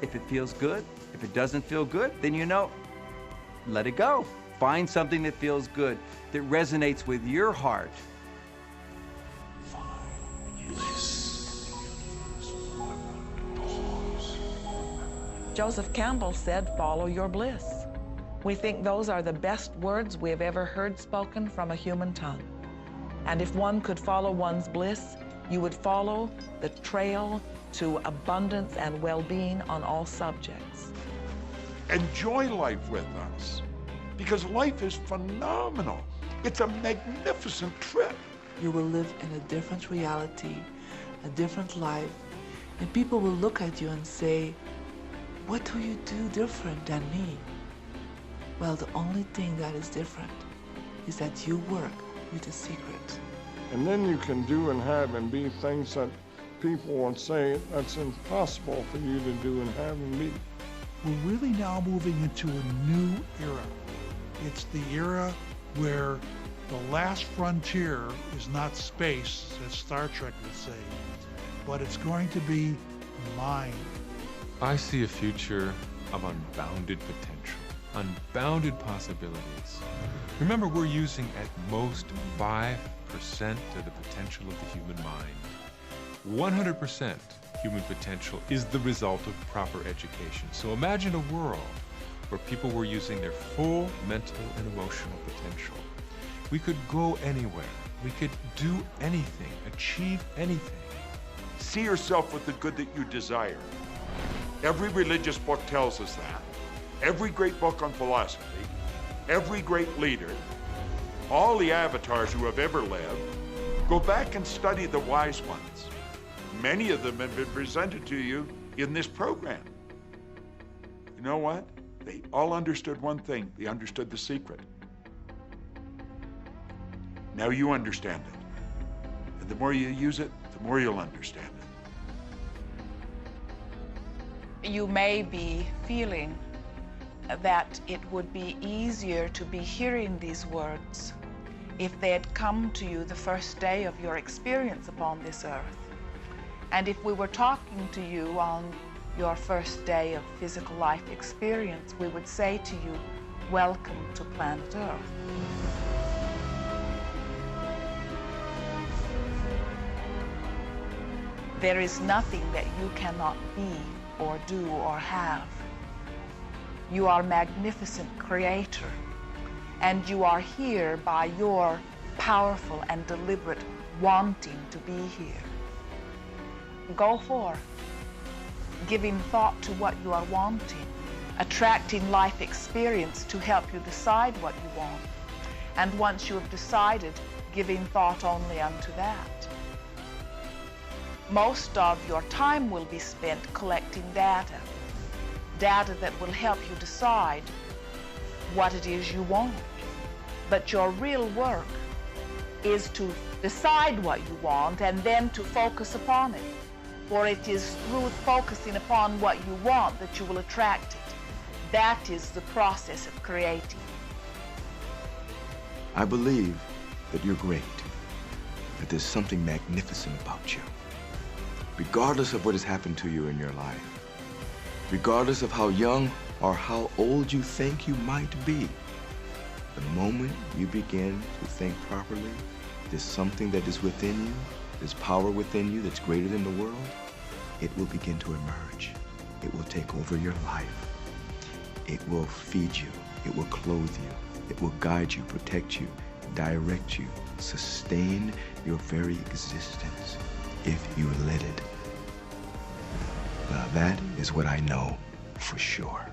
If it feels good, if it doesn't feel good, then you know, let it go. Find something that feels good, that resonates with your heart. Joseph Campbell said, follow your bliss. We think those are the best words we have ever heard spoken from a human tongue. And if one could follow one's bliss, you would follow the trail to abundance and well-being on all subjects. Enjoy life with us, because life is phenomenal. It's a magnificent trip. You will live in a different reality, a different life, and people will look at you and say, what do you do different than me? Well, the only thing that is different is that you work with the secret. And then you can do and have and be things that people would say that's impossible for you to do and have and be. We're really now moving into a new era. It's the era where the last frontier is not space, as Star Trek would say, but it's going to be mind. I see a future of unbounded potential, unbounded possibilities. Remember, we're using at most 5% of the potential of the human mind. 100% human potential is the result of proper education. So imagine a world where people were using their full mental and emotional potential. We could go anywhere. We could do anything, achieve anything. See yourself with the good that you desire. Every religious book tells us that. Every great book on philosophy, every great leader, all the avatars who have ever lived, go back and study the wise ones. Many of them have been presented to you in this program. You know what? They all understood one thing. They understood the secret. Now you understand it. And the more you use it, the more you'll understand it. You may be feeling that it would be easier to be hearing these words if they had come to you the first day of your experience upon this earth. And if we were talking to you on your first day of physical life experience, we would say to you, welcome to planet Earth. There is nothing that you cannot be or do or have. You are a magnificent creator, and you are here by your powerful and deliberate wanting to be here. Go forth, giving thought to what you are wanting, attracting life experience to help you decide what you want, and once you have decided, giving thought only unto that. Most of your time will be spent collecting data that will help you decide what it is you want. But your real work is to decide what you want and then to focus upon it. For it is through focusing upon what you want that you will attract it. That is the process of creating. I believe that you're great, that there's something magnificent about you. Regardless of what has happened to you in your life, regardless of how young or how old you think you might be, the moment you begin to think properly, there's something that is within you, there's power within you that's greater than the world, it will begin to emerge. It will take over your life. It will feed you. It will clothe you. It will guide you, protect you, direct you, sustain your very existence if you let it. Now that is what I know for sure.